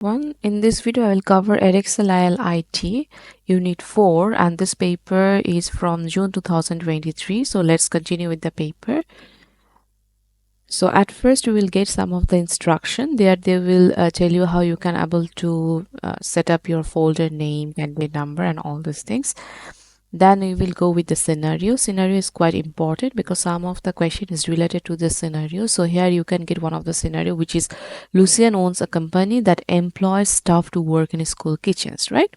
In this video, I will cover Edexcel IAL IT Unit 4, and this paper is from June 2023. So let's continue with the paper. So at first, we will get some of the instruction. There they will tell you how you can able to set up your folder name, candidate number, and all these things. Then we will go with the scenario. Scenario is quite important because some of the question is related to the scenario. So here you can get one of the scenario, which is Lucian owns a company that employs staff to work in school kitchens, right?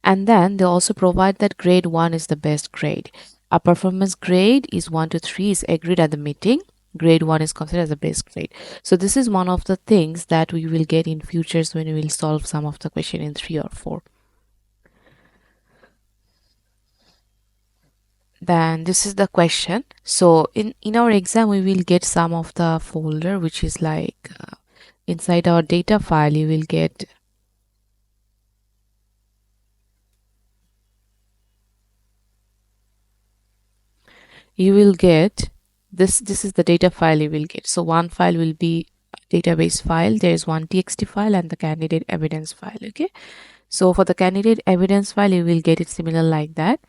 And then they also provide that grade 1 is the best grade. A performance grade is 1 to 3 is agreed at the meeting. Grade 1 is considered as the best grade. So this is one of the things that we will get in futures when we will solve some of the question in 3 or 4. Then this is the question. So in our exam, we will get some of the folder, which is like inside our data file, you will get this is the data file you will get. So one file will be database file, there is one txt file and the candidate evidence file. Okay, so for the candidate evidence file, you will get it similar like that.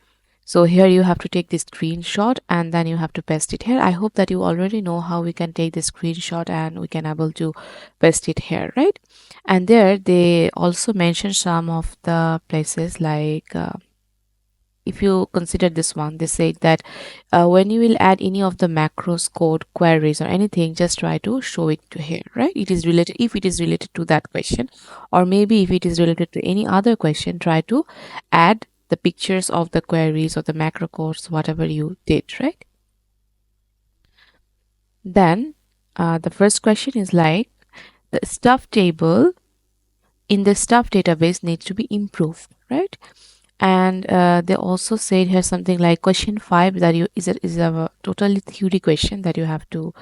So here you have to take this screenshot and then you have to paste it here. I hope that you already know how we can take the screenshot and we can able to paste it here, right? And there they also mention some of the places like if you consider this one, they say that when you will add any of the macros, code, queries or anything, just try to show it to here, right? It is related, if it is related to that question, or maybe if it is related to any other question, try to add the pictures of the queries or the macro codes, whatever you did, right? Then the first question is like the stuff table in the stuff database needs to be improved, right? And they also said here something like question 5 that is a totally theory question that you have to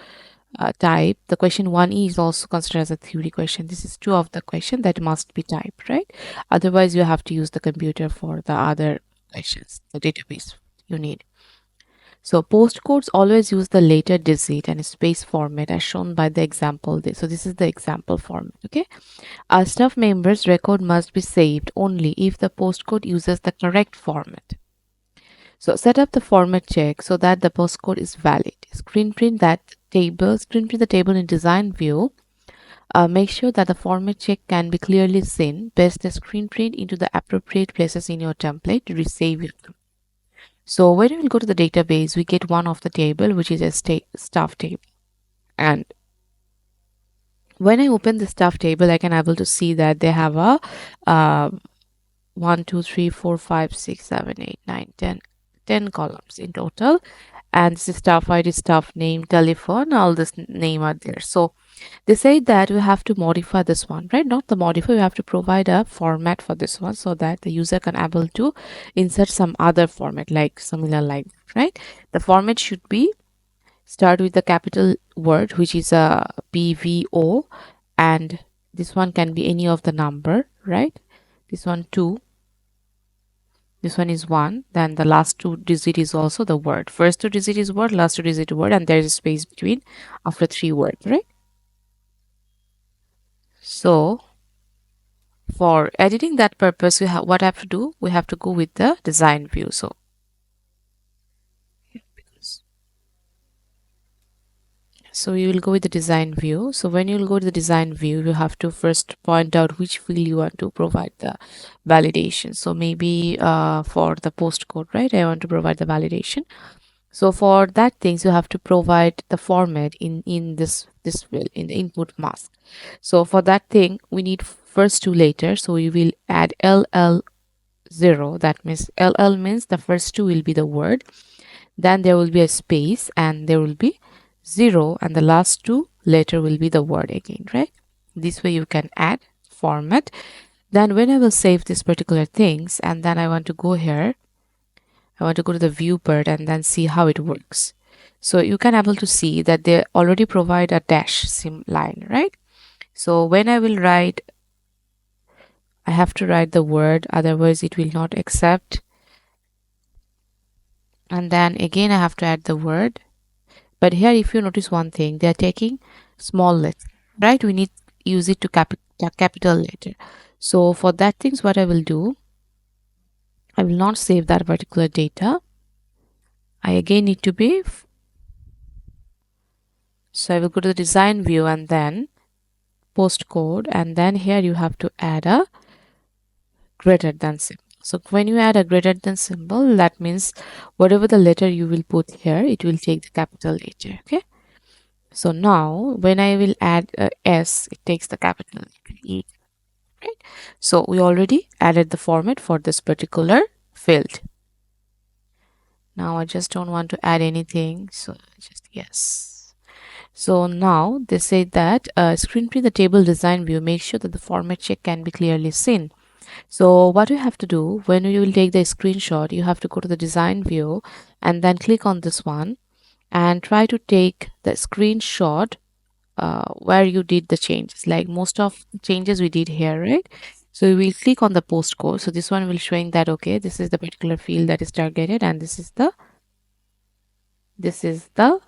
type. The question 1E is also considered as a theory question. This is 2 of the question that must be typed, right? Otherwise you have to use the computer for the other questions, the database you need. So postcodes always use the later digit and space format as shown by the example. So this is the example format. Okay, a staff member's record must be saved only if the postcode uses the correct format. So set up the format check so that the postcode is valid. Screen print the table in design view. Make sure that the format check can be clearly seen. Paste the screen print into the appropriate places in your template to resave your. So when we will go to the database, we get one of the table, which is a staff table. And when I open the staff table, I can able to see that they have a 1, 2, 3, 4, 5, 6, 7, 8, 9, 10 columns in total. And this is staff ID, staff name, telephone, all this name are there. So they say that we have to modify this one, right? Not the modify, we have to provide a format for this one so that the user can able to insert some other format like similar like that, right? The format should be start with the capital word, which is a PVO, and this one can be any of the number, right? This one 2, this one is 1, then the last 2 digit is also the word. First 2 digit is word, last 2 digit word, and there is a space between after 3 words, right? So for editing that purpose, what I have to do, we have to go with the design view. So you will go with the design view. So when you will go to the design view, you have to first point out which field you want to provide the validation. So maybe for the postcode, right? I want to provide the validation. So for that things, you have to provide the format in this field in the input mask. So for that thing, we need first 2 letters. So we will add LL0. That means LL means the first 2 will be the word. Then there will be a space and there will be 0 and the last 2 letter will be the word again, right? This way you can add format. Then when I will save this particular things and then I want to go here, I want to go to the view part and then see how it works. So you can able to see that they already provide a dash sim line, right? So when I will write, I have to write the word, otherwise it will not accept. And then again I have to add the word. But here if you notice one thing, they are taking small letters, right? We need use it to capital letter. So for that things, what I will do, I will not save that particular data. I again need to be, so I will go to the design view and then postcode, and then here you have to add a greater than symbol. So when you add a greater than symbol, that means whatever the letter you will put here, it will take the capital letter. Okay. So now when I will add a S, it takes the capital letter E. Right. So we already added the format for this particular field. Now I just don't want to add anything. So just yes. So now they say that screen print the table design view, make sure that the format check can be clearly seen. So what you have to do when you will take the screenshot, you have to go to the design view and then click on this one and try to take the screenshot where you did the changes. Like most of the changes we did here, right? So we will click on the postcode. So this one will showing that okay, this is the particular field that is targeted, and this is the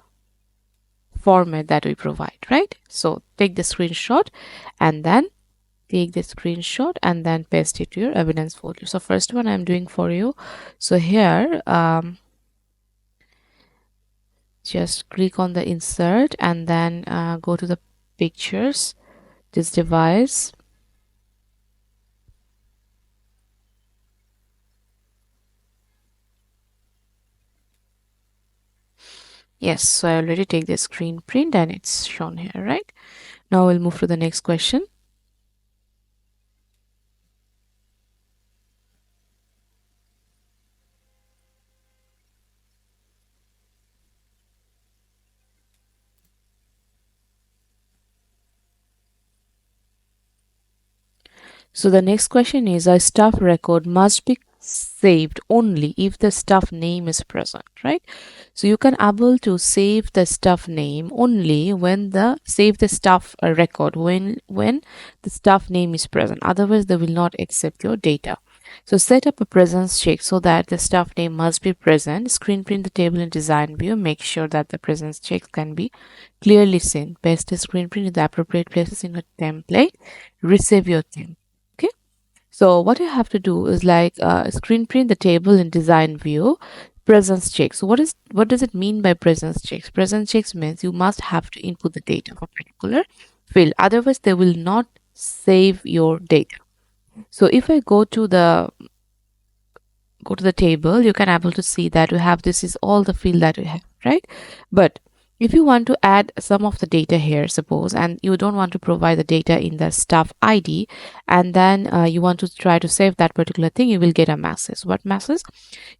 format that we provide, right? So take the screenshot and then paste it to your evidence folder. So first one I'm doing for you. So here just click on the insert and then go to the pictures, this device. Yes, so I already take the screen print and it's shown here, right? Now we'll move to the next question. So the next question is, a staff record must be saved only if the staff name is present, right? So you can able to save the staff name only when the save the staff record when the staff name is present. Otherwise they will not accept your data. So set up a presence check so that the staff name must be present. Screen print the table in design view. Make sure that the presence check can be clearly seen. Paste the screen print in the appropriate places in the template. Receive your theme. Okay. So what you have to do is like screen print the table in design view. Presence check. So what does it mean by presence checks? Presence checks means you must have to input the data for particular field. Otherwise, they will not save your data. So if I go to the table, you can able to see that we have this is all the field that we have, right? But if you want to add some of the data here, suppose, and you don't want to provide the data in the staff ID, and then you want to try to save that particular thing, you will get a message. What message?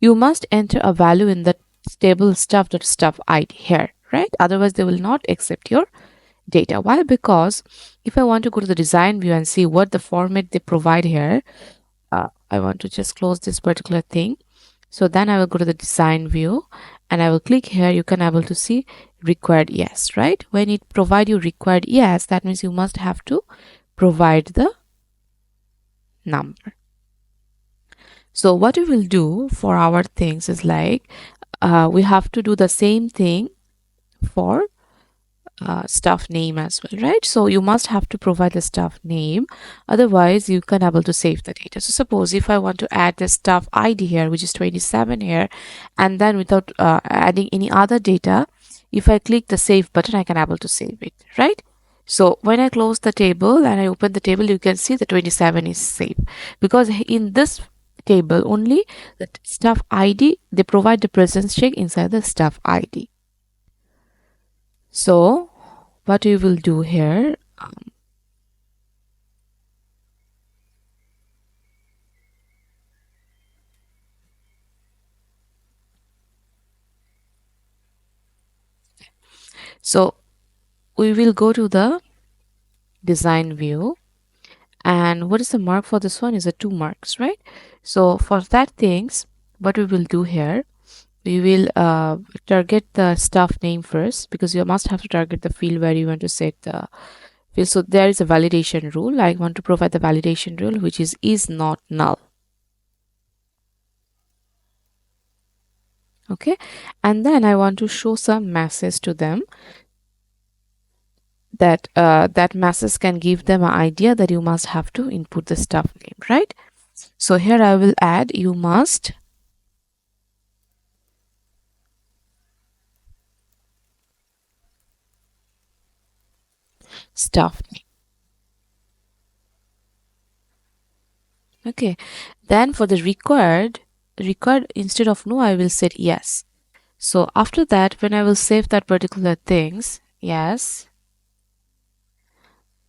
You must enter a value in the table staff.staff ID here, right? Otherwise, they will not accept your data. Why? Because if I want to go to the design view and see what the format they provide here, I want to just close this particular thing. So then I will go to the design view and I will click here. You can able to see required yes, right? When it provide you required yes, that means you must have to provide the number. So what we will do for our things is like we have to do the same thing for staff name as well, right? So you must have to provide the staff name, otherwise you can able to save the data. So suppose if I want to add the staff ID here, which is 27 here, and then without adding any other data, if I click the save button, I can able to save it, right? So when I close the table and I open the table, you can see the 27 is saved, because in this table only the staff ID, they provide the presence check inside the staff ID. So what we will do here, so we will go to the design view, and what is the mark for this one is a 2 marks, right? So for that things, what we will do here, we will target the staff name first, because you must have to target the field where you want to set the field. So there is a validation rule. I want to provide the validation rule, which is not null. Okay, and then I want to show some message to them. that that message can give them an idea that you must have to input the staff name, right? So here I will add you must staff name. Okay, then for the required instead of no I will set yes. So after that, when I will save that particular things, yes,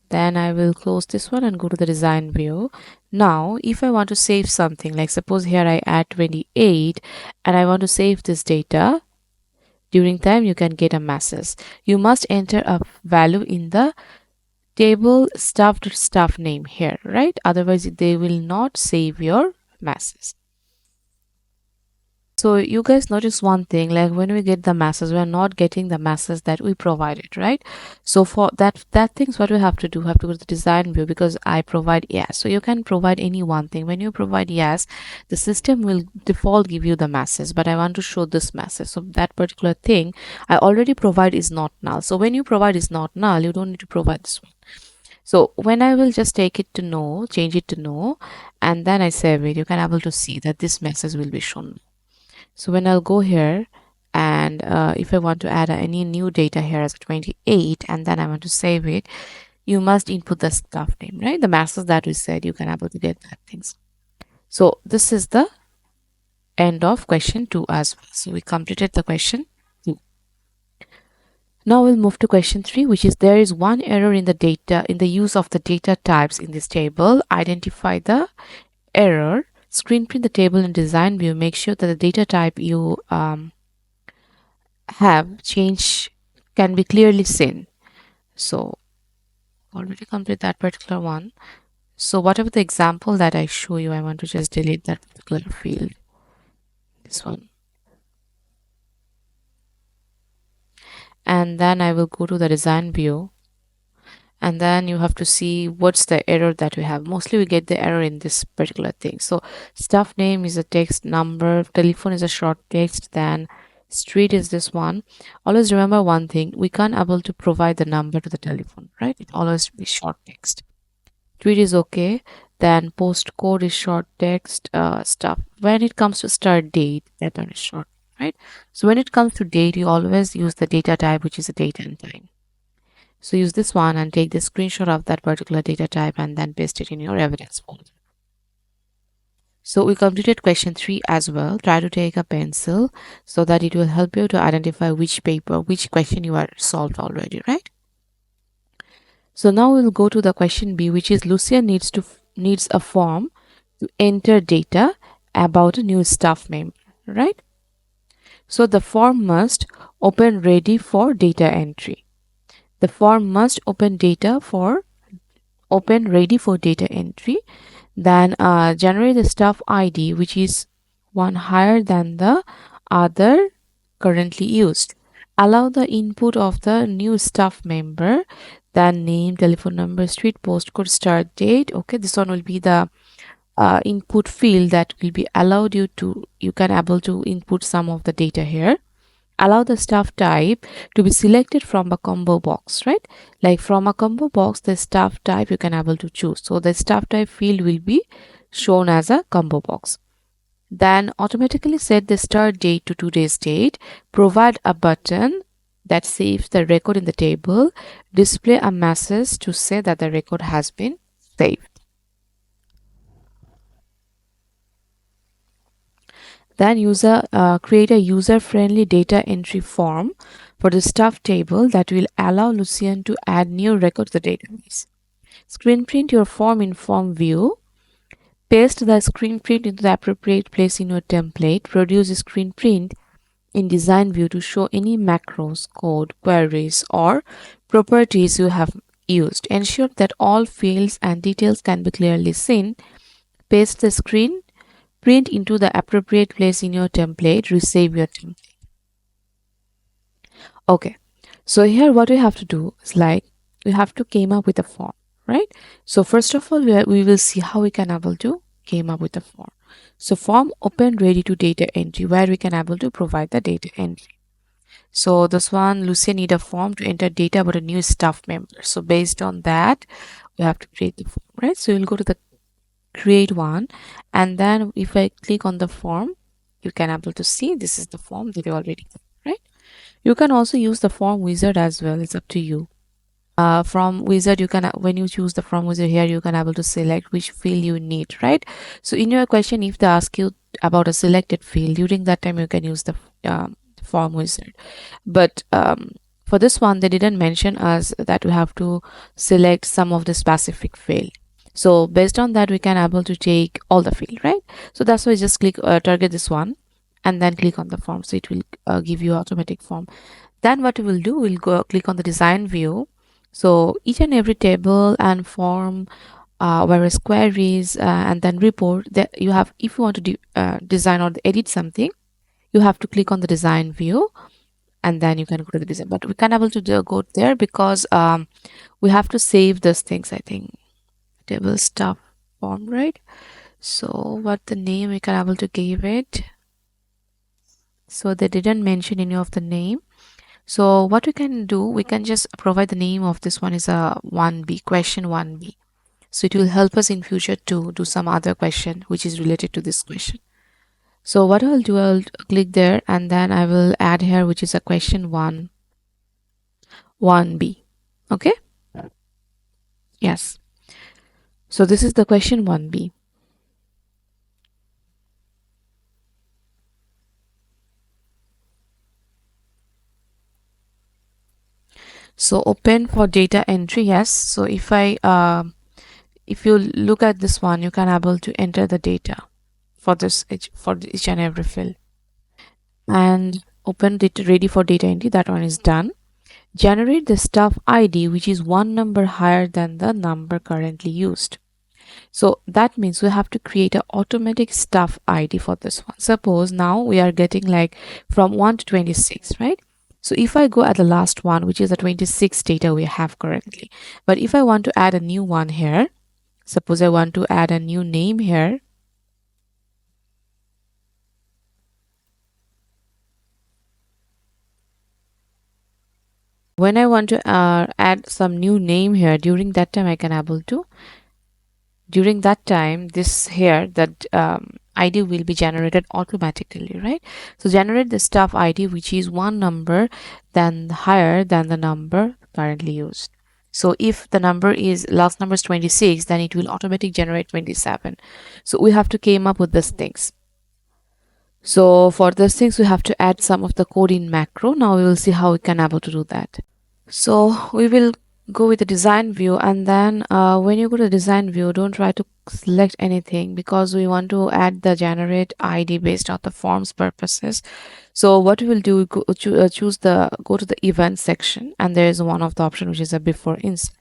then I will close this one and go to the design view. Now if I want to save something, like suppose here I add 28 and I want to save this data, during time you can get a message. You must enter a value in the table staff name here, right? Otherwise they will not save your message. So you guys notice one thing, like when we get the message, we are not getting the message that we provided, right? So for that things what we have to do, have to go to the design view, because I provide yes. So you can provide any one thing. When you provide yes, the system will default give you the message, but I want to show this message. So that particular thing I already provide is not null. So when you provide is not null, you don't need to provide this one. So when I will just take it to no, change it to no, and then I save it, you can able to see that this message will be shown. So when I'll go here and if I want to add any new data here as 28 and then I want to save it, you must input the staff name, right? The message that we said, you can able to get that things. So this is the end of question 2 as well. So we completed the question 2. Now we'll move to question 3, which is there is one error in the data in the use of the data types in this table. Identify the error. Screen print the table in design view. Make sure that the data type you have changed can be clearly seen. So already complete that particular one. So whatever the example that I show you, I want to just delete that particular field. This one. And then I will go to the design view. And then you have to see what's the error that we have. Mostly we get the error in this particular thing. So staff name is a text, number, telephone is a short text, then street is this one. Always remember one thing, we can't able to provide the number to the telephone, right? It always be short text. Street is okay, then postcode is short text stuff. When it comes to start date, that one is short, right? So when it comes to date, you always use the data type, which is a date and time. So use this one and take the screenshot of that particular data type and then paste it in your evidence folder. So we completed question 3 as well. Try to take a pencil so that it will help you to identify which paper, which question you are solved already, right? So now we'll go to the question B, which is Lucia needs a form to enter data about a new staff member, right? So the form must open ready for data entry. The form must open ready for data entry. Then generate the staff ID, which is one higher than the other currently used. Allow the input of the new staff member, then name, telephone number, street, postcode, start date. Okay, this one will be the input field that will be allowed you can able to input some of the data here. Allow the staff type to be selected from a combo box, right? Like from a combo box, the staff type you can able to choose. So the staff type field will be shown as a combo box. Then automatically set the start date to today's date. Provide a button that saves the record in the table. Display a message to say that the record has been saved. Then create a user-friendly data entry form for the staff table that will allow Lucian to add new records to the database. Screen print your form in form view. Paste the screen print into the appropriate place in your template. Produce a screen print in design view to show any macros, code, queries, or properties you have used. Ensure that all fields and details can be clearly seen. Paste the screen print into the appropriate place in your template. Resave your template. Okay, so here what we have to do is like we have to came up with a form, right? So first of all, we will see how we can able to came up with a form. So form open ready to data entry, where we can able to provide the data entry. So this one, Lucia need a form to enter data about a new staff member. So based on that, we have to create the form, right? So we'll go to the create one, and then if I click on the form, you can able to see this is the form that you already, right? You can also use the form wizard as well. It's up to you. From wizard, you can, when you choose the from wizard here, you can able to select which field you need, right? So in your question, if they ask you about a selected field, during that time you can use the form wizard. But for this one, they didn't mention us that we have to select some of the specific field. So based on that, we can able to take all the field, right? So that's why just click target this one and then click on the form. So it will give you automatic form. Then what we will do, we'll go click on the design view. So each and every table and form, various queries, and then report that you have, if you want to design or edit something, you have to click on the design view and then you can go to the design. But we can't able to go there because we have to save those things, I think. Table stuff form, right? So what the name we can able to give it. So they didn't mention any of the name. So what we can do, we can just provide the name of this one is a 1B, question 1B. So it will help us in future to do some other question which is related to this question. So what I'll do, I'll click there and then I will add here which is a question 1B. Okay. Yes. So this is the question 1B. So open for data entry. Yes. So if you look at this one, you can able to enter the data for this for each and every field. And open data ready for data entry. That one is done. Generate the staff ID which is one number higher than the number currently used. So that means we have to create an automatic staff ID for this one. Suppose now we are getting like from 1 to 26, right? So if I go at the last one, which is the 26 data we have currently, but if I want to add a new one here, suppose I want to add a new name here. When I want to add some new name here, during that time I can able to, during that time this here that ID will be generated automatically, right? So generate the staff ID which is one number then higher than the number currently used. So if the number is last number is 26, then it will automatically generate 27. So we have to came up with these things. So for these things we have to add some of the code in macro. Now we will see how we can able to do that. So we will go with the design view, and then when you go to the design view, don't try to select anything because we want to add the generate ID based on the forms purposes. So what we will do, go to the event section, and there is one of the option which is a before insert.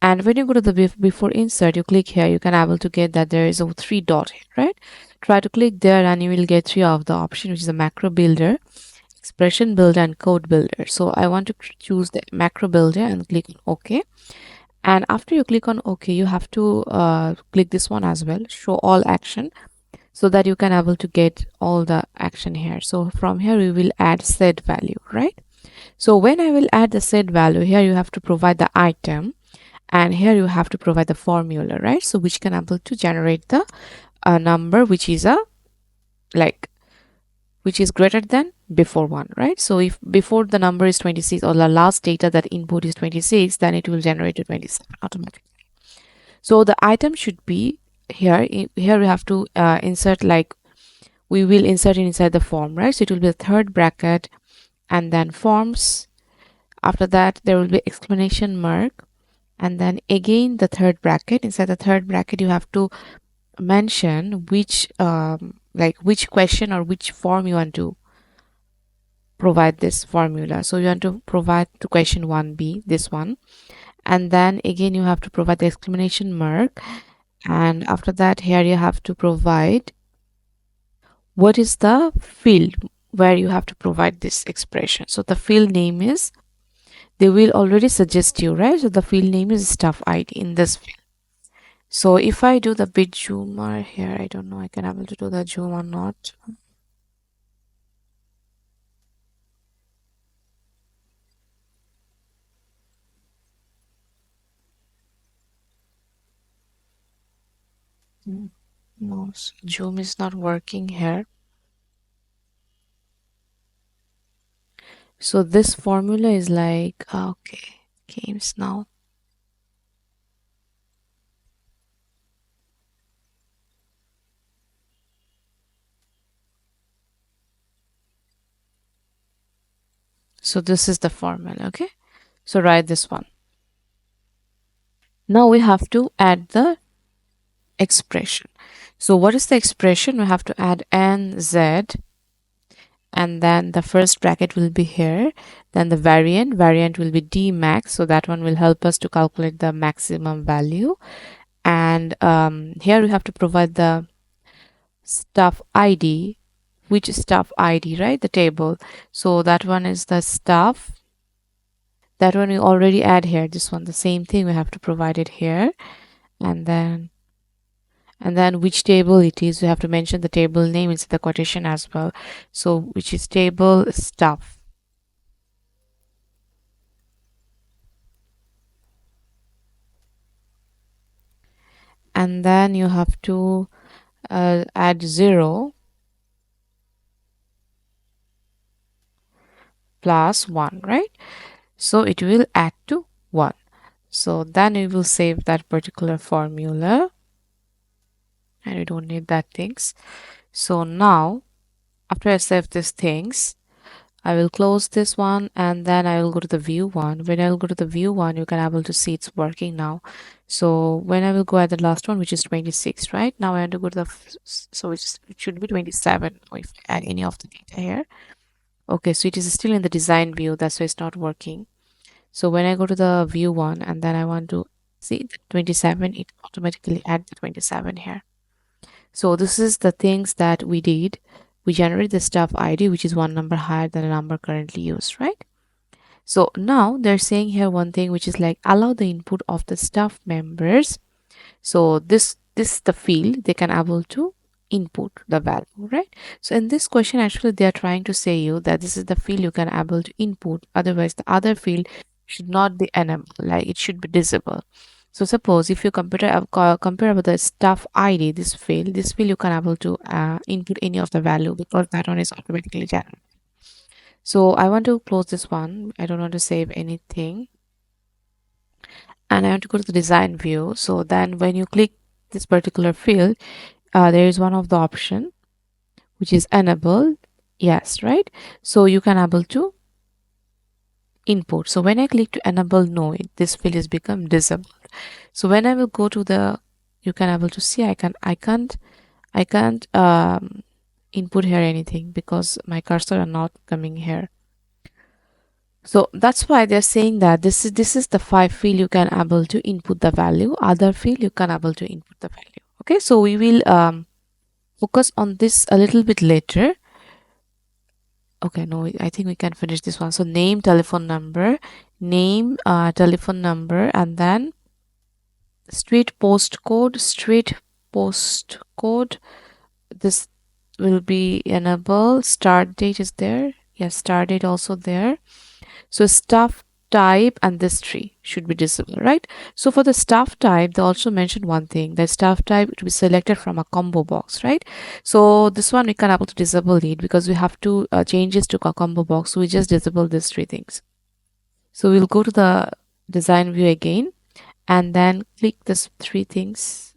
And when you go to the before insert, you click here, you can able to get that there is a 3 dot here, right? Try to click there and you will get 3 of the option, which is a macro builder, expression builder, and code builder. So I want to choose the macro builder and click on OK. And after you click on OK, you have to click this one as well, show all action, so that you can able to get all the action here. So from here we will add set value, right? So when I will add the set value, here you have to provide the item, and here you have to provide the formula, right? So which can able to generate the number which is a which is greater than before one, right? So if before the number is 26 or the last data that input is 26, then it will generate to 27 automatically. So the item should be here. Here we have to insert, like we will insert it inside the form, right? So it will be the third bracket and then forms. After that there will be exclamation mark and then again the third bracket. Inside the third bracket you have to mention which which question or which form you want to provide this formula. So you want to provide to question 1B, this one, and then again you have to provide the exclamation mark, and after that here you have to provide what is the field where you have to provide this expression. So the field name is, they will already suggest you, right? So the field name is staff ID in this field. So if I do the bit zoomer here, I don't know I can able to do the zoom or not. No, so Zoom is not working here. So this formula is like, okay, games now. So this is the formula, okay? So write this one. Now we have to add the expression. So what is the expression? We have to add NZ, and then the first bracket will be here. Then the variant will be D max. So that one will help us to calculate the maximum value. And here we have to provide the stuff ID. Which stuff ID, right? The table. So that one is the stuff. That one we already add here. This one, the same thing. We have to provide it here. And then which table it is, we have to mention the table name inside the quotation as well. So which is table stuff. And then you have to add 0 plus 1, right? So it will add to 1. So then we will save that particular formula, and we don't need that things. So now after I save these things, I will close this one, and then I will go to the view one. When I will go to the view one, you can able to see it's working now. So when I will go at the last one, which is 26, right? Now I want to go to the, so it should be 27 if I add any of the data here. Okay, so it is still in the design view. That's why it's not working. So when I go to the view one, and then I want to see the 27, it automatically add the 27 here. So this is the things that we did. We generate the stuff ID, which is one number higher than the number currently used, right? So now they're saying here one thing, which is like allow the input of the staff members. So this is the field they can able to input the value, right? So in this question, actually they are trying to say you that this is the field you can able to input. Otherwise, the other field should not be enabled, like it should be disabled. So suppose if you compare about the staff ID, this field you can able to input any of the value, because that one is automatically generated. So I want to close this one. I don't want to save anything, and I want to go to the design view. So then when you click this particular field, there is one of the option which is enable. Yes, right? So you can able to input. So when I click to enable, no, this field is become disabled. So when I will go to the, you can able to see I can't input here anything because my cursor are not coming here. So that's why they're saying that this is the 5 field you can able to input the value, other field you can able to input the value. Okay, so we will focus on this a little bit later. Okay, no, I think we can finish this one. So name, telephone number, and then street postcode. This will be enable. Start date is there. Yes, start date also there. So stuff type and this tree should be disabled, right? So for the stuff type, they also mentioned one thing, that stuff type to be selected from a combo box, right? So this one we can able to disable it because we have to change this to a combo box. So we just disable these 3 things. So we'll go to the design view again, and then click this 3 things.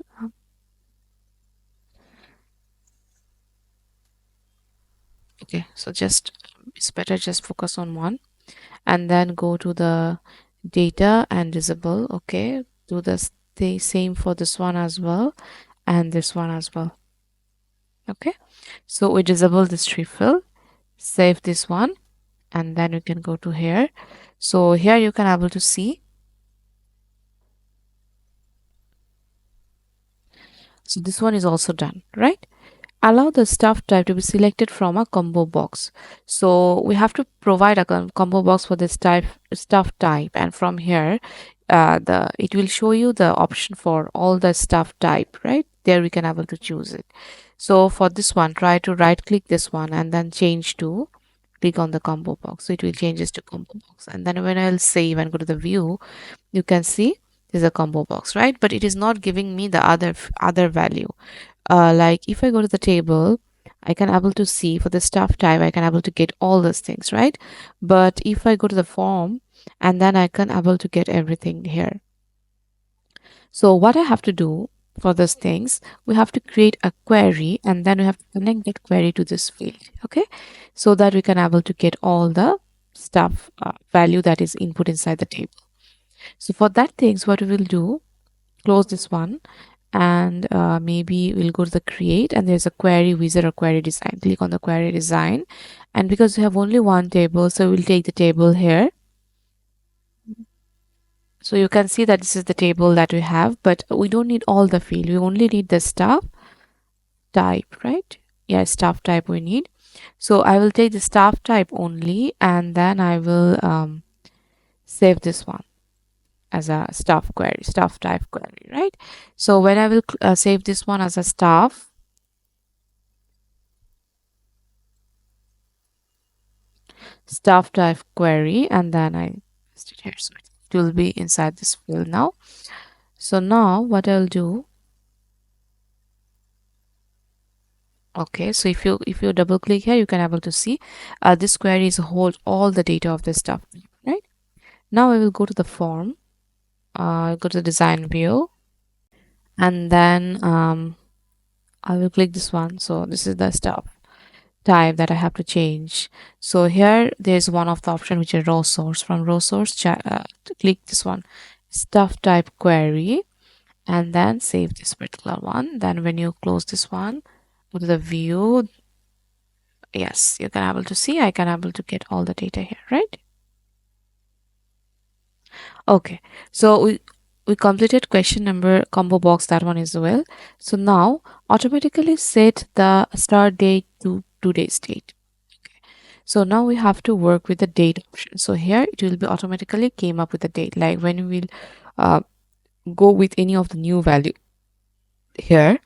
Okay, so just it's better just focus on one, and then go to the data and disable. Okay, do the same for this one as well, and this one as well. Okay, so we disable this tree fill, save this one, and then you can go to here. So here you can able to see. So this one is also done, right? Allow the stuff type to be selected from a combo box. So we have to provide a combo box for this stuff type, and from here it will show you the option for all the stuff type, right? There we can able to choose it. So for this one, try to right click this one and then change to click on the combo box. So it will change this to combo box, and then when I'll save and go to the view, you can see This is a combo box, right? But it is not giving me the other value. Like if I go to the table, I can able to see for the stuff type, I can able to get all those things, right? But if I go to the form, and then I can able to get everything here. So what I have to do for those things, we have to create a query, and then we have to connect that query to this field, okay? So that we can able to get all the stuff value that is input inside the table. So for that things, what we will do, close this one, and maybe we'll go to the create, and there's a query wizard or query design. Click on the query design, and because we have only one table, so we'll take the table here. So you can see that this is the table that we have, but we don't need all the field. We only need the stuff type, right? Yeah, stuff type we need. So I will take the stuff type only, and then I will save this one as a stuff query, stuff type query, right? So when I will save this one as a stuff type query, and then I paste it here, so it will be inside this field now. So now what I'll do, okay, so if you double click here, you can able to see this query is hold all the data of this stuff, right? Now I will go to the form, go to the design view, and then I will click this one. So this is the stuff type that I have to change. So here there's one of the option which is raw source. From raw source, click this one, stuff type query, and then save this particular one. Then when you close this one, go to the view. Yes, you can able to see, I can able to get all the data here, right? Okay, so we completed question number combo box, that one as well. So now automatically set the start date to today's date. Okay, so now we have to work with the date option. So here it will be automatically came up with the date, like when we will go with any of the new value here,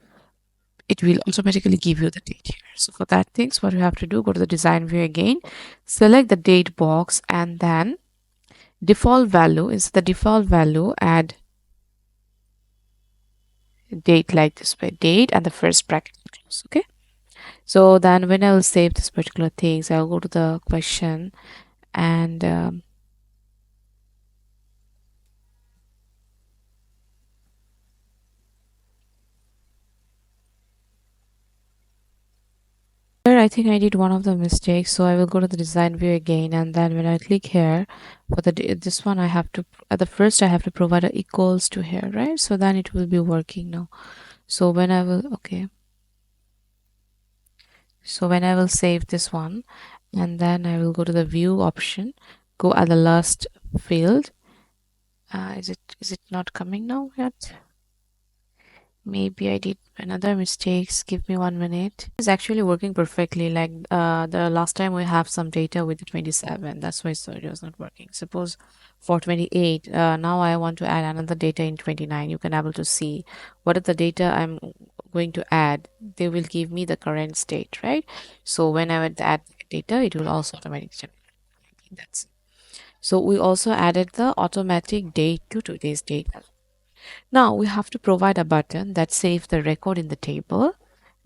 it will automatically give you the date here. So for that things, what you have to do, go to the design view again, select the date box, and then default value is the default value, add date like this way, date and the first bracket close. Okay, so then when I will save this particular things, I'll go to the question, and here I think I did one of the mistakes. So I will go to the design view again, and then when I click here for the this one, I have to at the first I have to provide a equals to here, right? So then it will be working now. So when I will, okay, so when I will save this one, and then I will go to the view option, go at the last field. Is it not coming now yet? Maybe I did another mistakes. Give me 1 minute. It's actually working perfectly. Like the last time we have some data with the 27. That's why so it was not working. Suppose for 28, now I want to add another data in 29. You can able to see what are the data I'm going to add. They will give me the current state, right? So when I would add data, it will also automatically generate. That's it. So we also added the automatic date to today's date. Now we have to provide a button that saves the record in the table,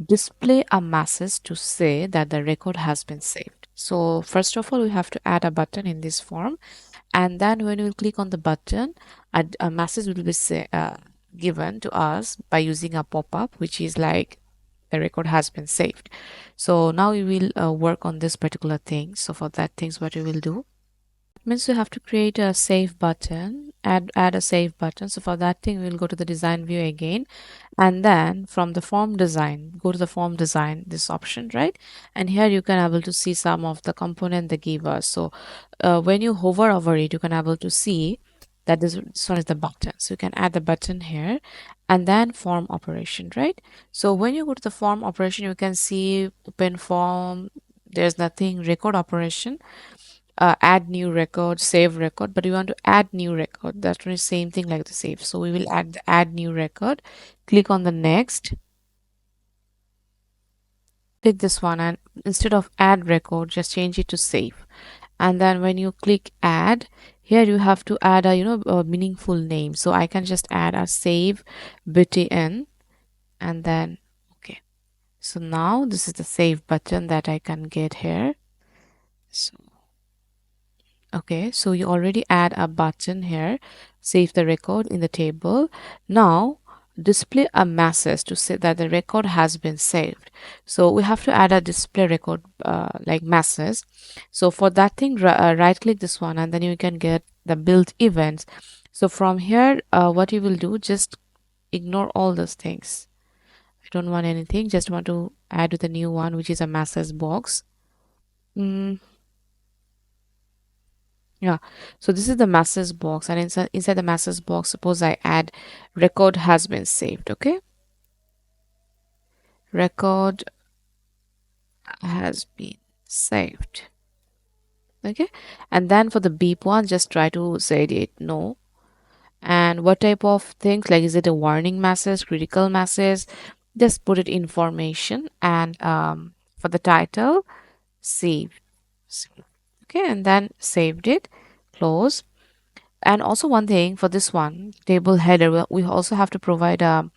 display a message to say that the record has been saved. So first of all, we have to add a button in this form, and then when we click on the button, a message will be given to us by using a pop-up, which is like the record has been saved. So now we will work on this particular thing. So for that things, what we will do, means you have to create a save button, add a save button. So for that thing, we'll go to the design view again, and then from the form design, go to the form design, this option, right? And here you can able to see some of the component they give us. So when you hover over it, you can able to see that this one is the button. So you can add the button here, and then form operation, right? So when you go to the form operation, you can see open form, there's nothing, record operation, add new record, save record, but we want to add new record. That's the same thing like the save. So we will add the add new record, click on the next, click this one, and instead of add record, just change it to save. And then when you click add, here you have to add a a meaningful name. So I can just add a 𝐂𝐓𝐈𝐓𝐇 and then okay. So now this is the save button that I can get here. So okay, so you already add a button here, save the record in the table. Now display a message to say that the record has been saved. So we have to add a display record like message. So for that thing, right click this one and then you can get the build events. So from here, what you will do, just ignore all those things. I don't want anything, just want to add with a new one, which is a message box. Yeah, so this is the message box, and inside the message box, suppose I add record has been saved. Okay, record has been saved. Okay, and then for the beep one, just try to say it no. And what type of things, like is it a warning message, critical message? Just put it information, and for the title, save. Okay, and then saved it, close. And also one thing for this one, table header, we also have to provide a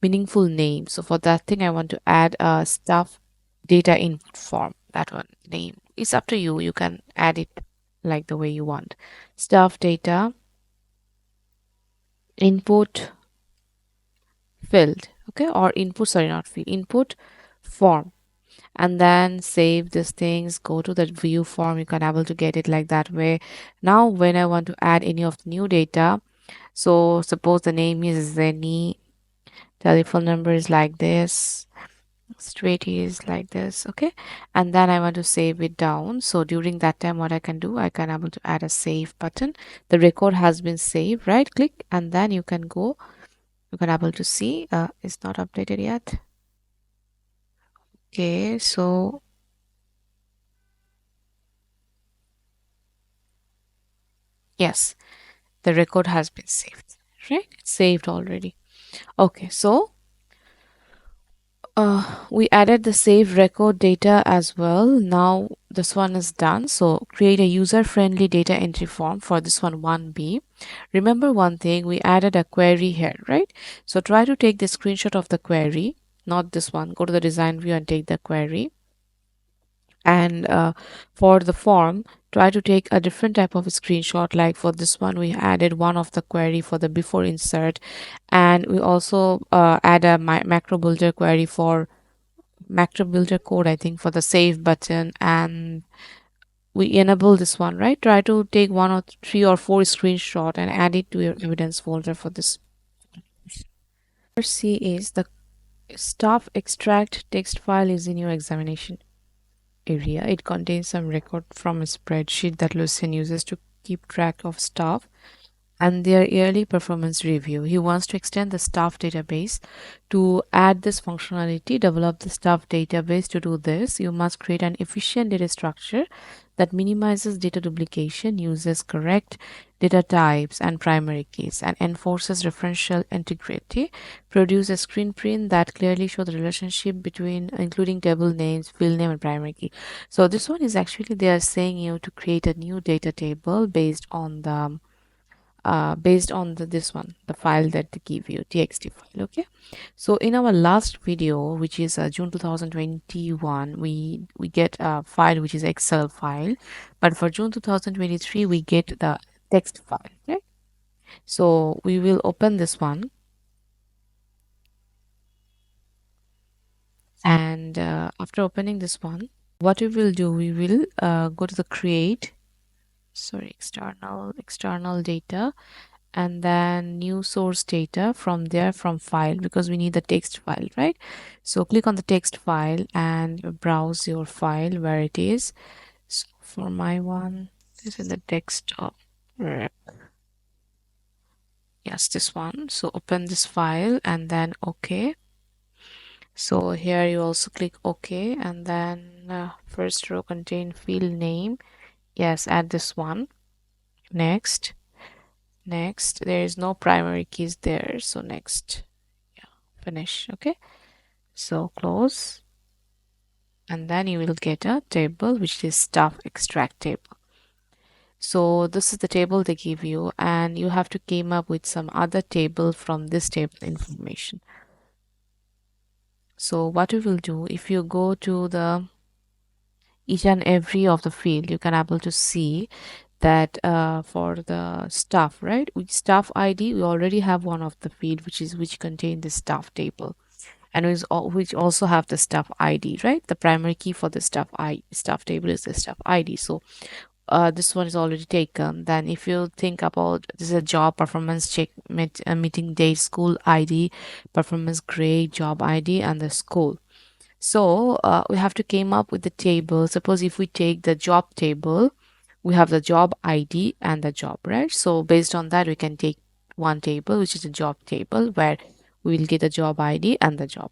meaningful name. So for that thing, I want to add a stuff data input form. That one name. It's up to you. You can add it like the way you want. Stuff data input field. Okay, or input, sorry, not field, input form. And then save these things, go to the view form. You can able to get it like that way. Now when I want to add any of the new data, so suppose the name is Zenny, telephone number is like this, street is like this. Okay, and then I want to save it down. So during that time, what I can do, I can able to add a save button. The record has been saved. Right click and then you can go, you can able to see it's not updated yet. Okay, so yes, the record has been saved, right? It's saved already. Okay, so we added the save record data as well. Now this one is done. So create a user-friendly data entry form for this one 1B. Remember one thing, we added a query here, right? So try to take the screenshot of the query, not this one. Go to the design view and take the query. And for the form, try to take a different type of screenshot. Like for this one, we added one of the query for the before insert, and we also add a macro builder query for macro builder code, I think, for the save button, and we enable this one, right? Try to take one or three or four screenshot and add it to your evidence folder for this. C is the staff extract text file is in your examination area. It contains some record from a spreadsheet that Lucien uses to keep track of staff and their yearly performance review. He wants to extend the staff database. To add this functionality, develop the staff database. To do this, you must create an efficient data structure that minimizes data duplication, uses correct data types and primary keys, and enforces referential integrity. Produce a screen print that clearly shows the relationship between including table names, field name, and primary key. So this one is actually, they are saying you to create a new data table based on the this one, the file that they give you, txt file. Okay, so in our last video, which is June 2021, we get a file which is Excel file, but for June 2023 we get the text file, right? So we will open this one, and after opening this one, what we will do, we will go to the create, sorry, external data, and then new source data. From there, from file, because we need the text file, right? So click on the text file and browse your file where it is. So for my one, this is the desktop. Yes, this one. So open this file and then okay. So here you also click OK, and then first row contain field name. Yes, add this one. Next, there is no primary keys there, so next. Yeah, finish. Okay, so close, and then you will get a table which is staff extract table. So this is the table they give you, and you have to came up with some other table from this table information. So what we will do, if you go to the each and every of the field, you can able to see that for the staff, right, with staff ID we already have one of the field which contain the staff table, and which also have the staff ID, right? The primary key for the staff table is the staff ID. So this one is already taken. Then if you think about, this is a job performance check, meeting date, school ID, performance grade, job ID, and the school. So we have to came up with the table. Suppose if we take the job table, we have the job ID and the job, right? So based on that, we can take one table, which is a job table, where we will get the job ID and the job.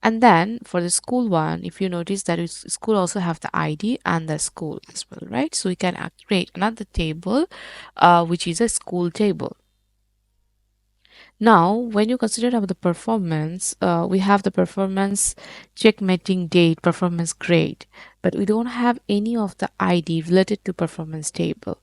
And then for the school one, if you notice that school also have the ID and the school as well, right? So we can create another table, which is a school table. Now, when you consider about the performance, we have the performance check meeting date, performance grade, but we don't have any of the ID related to performance table.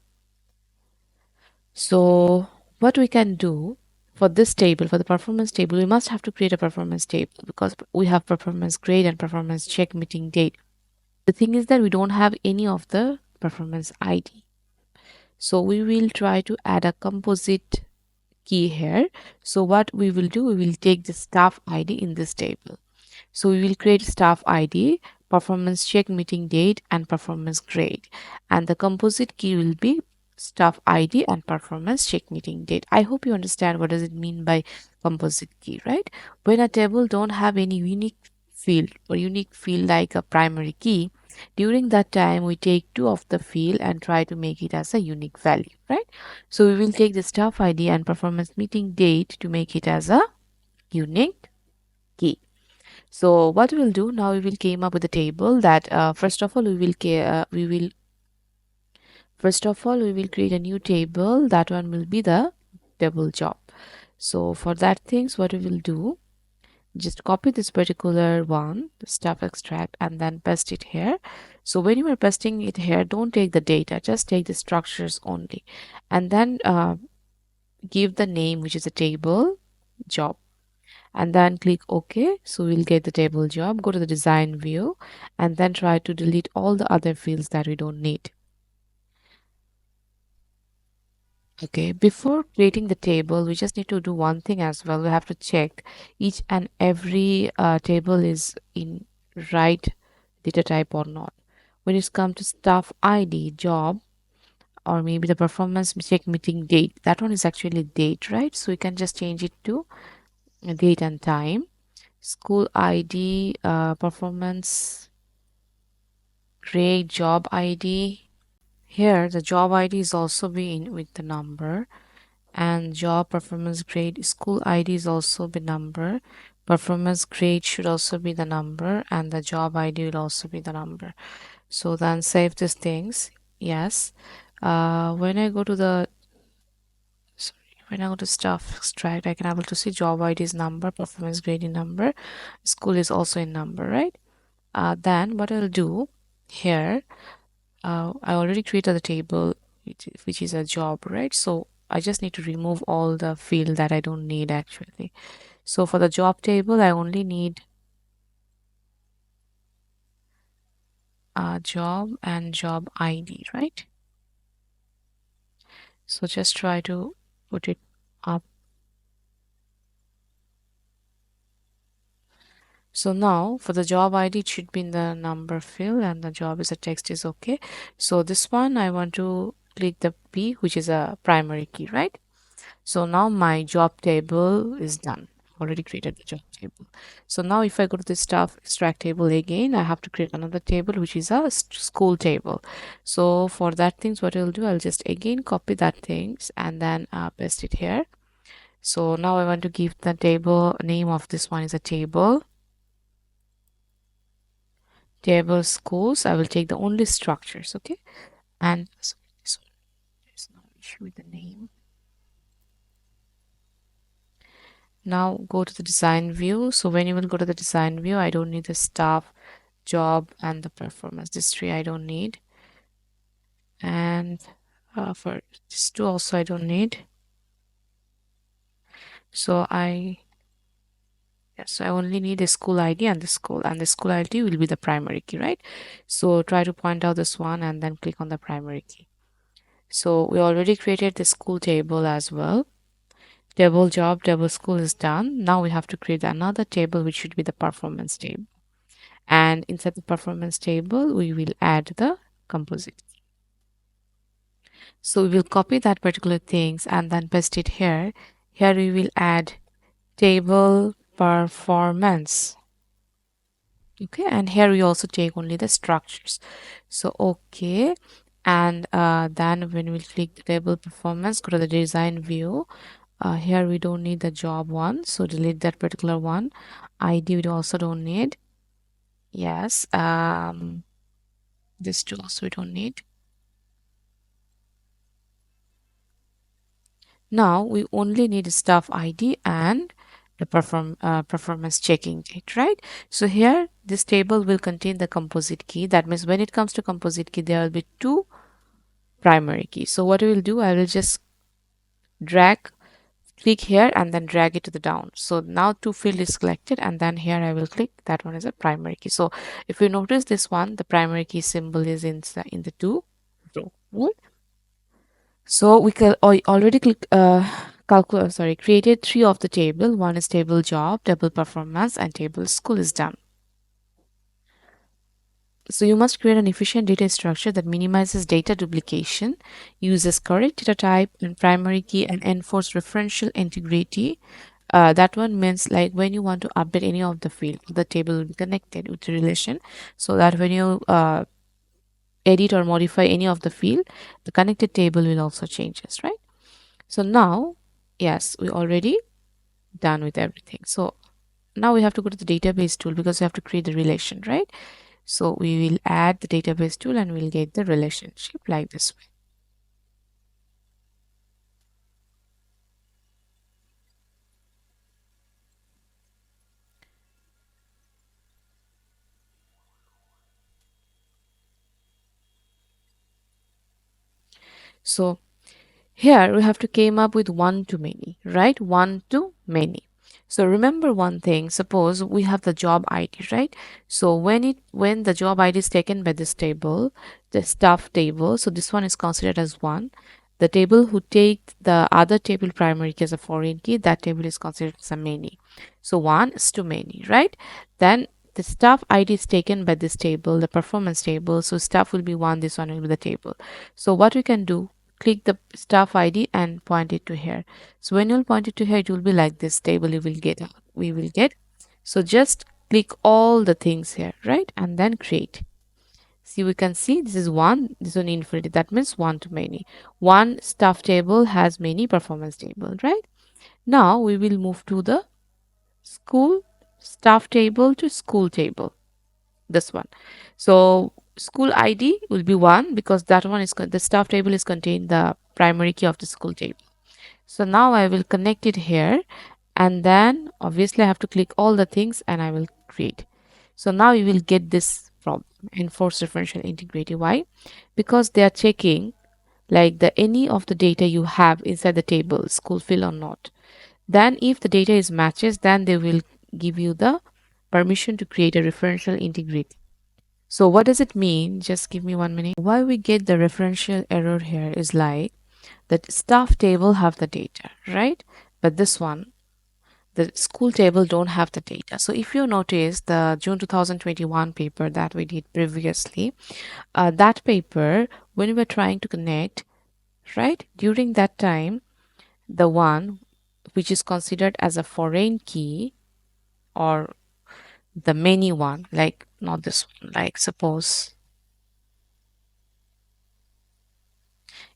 So what we can do for this table, for the performance table, we must have to create a performance table because we have performance grade and performance check meeting date. The thing is that we don't have any of the performance ID. So we will try to add a composite key here. So what we will do, we will take the staff ID in this table. So we will create staff ID, performance check meeting date, and performance grade. And the composite key will be staff ID and performance check meeting date. I hope you understand what does it mean by composite key, right? When a table don't have any unique field or unique field like a primary key, during that time we take two of the field and try to make it as a unique value, right? So we will take the staff ID and performance meeting date to make it as a unique key. So what we'll do now, we will came up with a table that first of all we will create a new table. That one will be the table job. So for that things, what we will do, just copy this particular one, the staff extract, and then paste it here. So when you are pasting it here, don't take the data, just take the structures only, and then give the name, which is a table job, and then click OK. So we'll get the table job. Go to the design view and then try to delete all the other fields that we don't need. Okay, before creating the table, we just need to do one thing as well. We have to check each and every table is in right data type or not. When it's come to staff ID, job, or maybe the performance check meeting date, that one is actually date, right? So we can just change it to date and time. School ID, performance grade, job ID. Here the job ID is also be in with the number, and job performance grade school ID is also be number. Performance grade should also be the number, and the job ID will also be the number. So then save these things. Yes. When I go to the staff extract, I can able to see job ID is number, performance grade in number, school is also in number, right? Then what I'll do here, I already created the table which is a job, right? So I just need to remove all the field that I don't need actually. So for the job table, I only need job and job ID, right? So just try to put it up. So now for the job ID, it should be in the number field, and the job is a text is okay. So this one I want to click the P, which is a primary key, right? So now my job table is done. Already created the job table. So now if I go to the staff extract table again, I have to create another table, which is a school table. So for that things, what I'll do, I'll just again copy that things and then paste it here. So now I want to give the table name of this one is a table schools. I will take the only structures, okay? And sorry, this one, there's no issue with the name. Now go to the design view. So when you will go to the design view, I don't need the staff, job, and the performance. This three I don't need. And For this two also I don't need. So yes, so I only need a school ID and the school ID will be the primary key, right? So try to point out this one and then click on the primary key. So we already created the school table as well. Table job, table school is done. Now we have to create another table which should be the performance table. And inside the performance table, we will add the composite. So we will copy that particular things and then paste it here. Here we will add table performance. Okay, and here we also take only the structures. So okay, and then when we click the table performance, go to the design view. Here we don't need the job one, so delete that particular one. ID we also don't need. Yes, this two also we don't need. Now we only need staff ID and the performance checking date, right? So here this table will contain the composite key. That means when it comes to composite key, there will be two primary keys. So what we will do, I will just click here and then drag it to the down. So now two field is selected and then here I will click that one is a primary key. So if you notice this one, the primary key symbol is in the two row. Right? So we can already click created three of the table. One is table job, table performance, and table school is done. So you must create an efficient data structure that minimizes data duplication, uses correct data type and primary key, and enforce referential integrity. That one means like when you want to update any of the field, the table will be connected with the relation, so that when you edit or modify any of the field, the connected table will also changes, right? So now, yes, we already done with everything. So now we have to go to the database tool because we have to create the relation, right? So we will add the database tool and we'll get the relationship like this way. So here we have to came up with one to many, right? One to many. So remember one thing, suppose we have the job ID, right? So when the job ID is taken by this table, the staff table, so this one is considered as one. The table who take the other table primary key as a foreign key, that table is considered as a many. So one is to many, right? Then the staff ID is taken by this table, the performance table. So staff will be one, this one will be the table. So what we can do, click the staff ID and point it to here. So when you'll point it to here, it will be like this table we will get. So just click all the things here, right? And then create. See, we can see this is one, this one infinity. That means one to many. One staff table has many performance table, right? Now we will move to the school staff table to school table. This one. So school ID will be one because that one is the staff table is contained the primary key of the school table. So now I will connect it here and then obviously I have to click all the things and I will create. So now you will get this problem, enforce referential integrity. Why? Because they are checking like the any of the data you have inside the table, school fill or not. Then if the data is matches, then they will give you the permission to create a referential integrity. So what does it mean? Just give me 1 minute. Why we get the referential error here is like the staff table have the data, right? But this one, the school table don't have the data. So if you notice the June 2021 paper that we did previously, that paper, when we were trying to connect, right? During that time, the one which is considered as a foreign key or the many one, like not this one, like suppose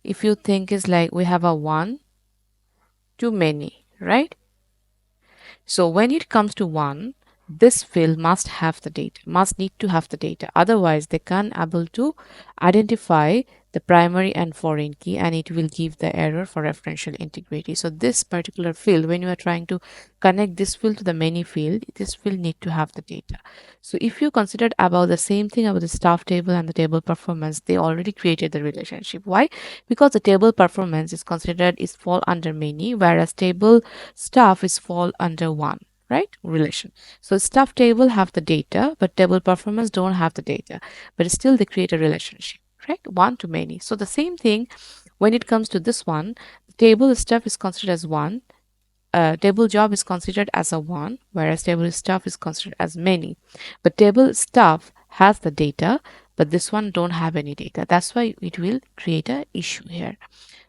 if you think is like we have a one too many, right? So when it comes to one, this field must have the data, must need to have the data. Otherwise, they can't able to identify the primary and foreign key, and it will give the error for referential integrity. So this particular field, when you are trying to connect this field to the many field, this field need to have the data. So if you considered about the same thing about the staff table and the table performance, they already created the relationship. Why? Because the table performance is considered is fall under many, whereas table staff is fall under one, right? Relation. So staff table have the data, but table performance don't have the data, but still they create a relationship, right? One to many. So the same thing when it comes to this one, table stuff is considered as one, table job is considered as a one, whereas table stuff is considered as many. But table stuff has the data, but this one don't have any data. That's why it will create a issue here,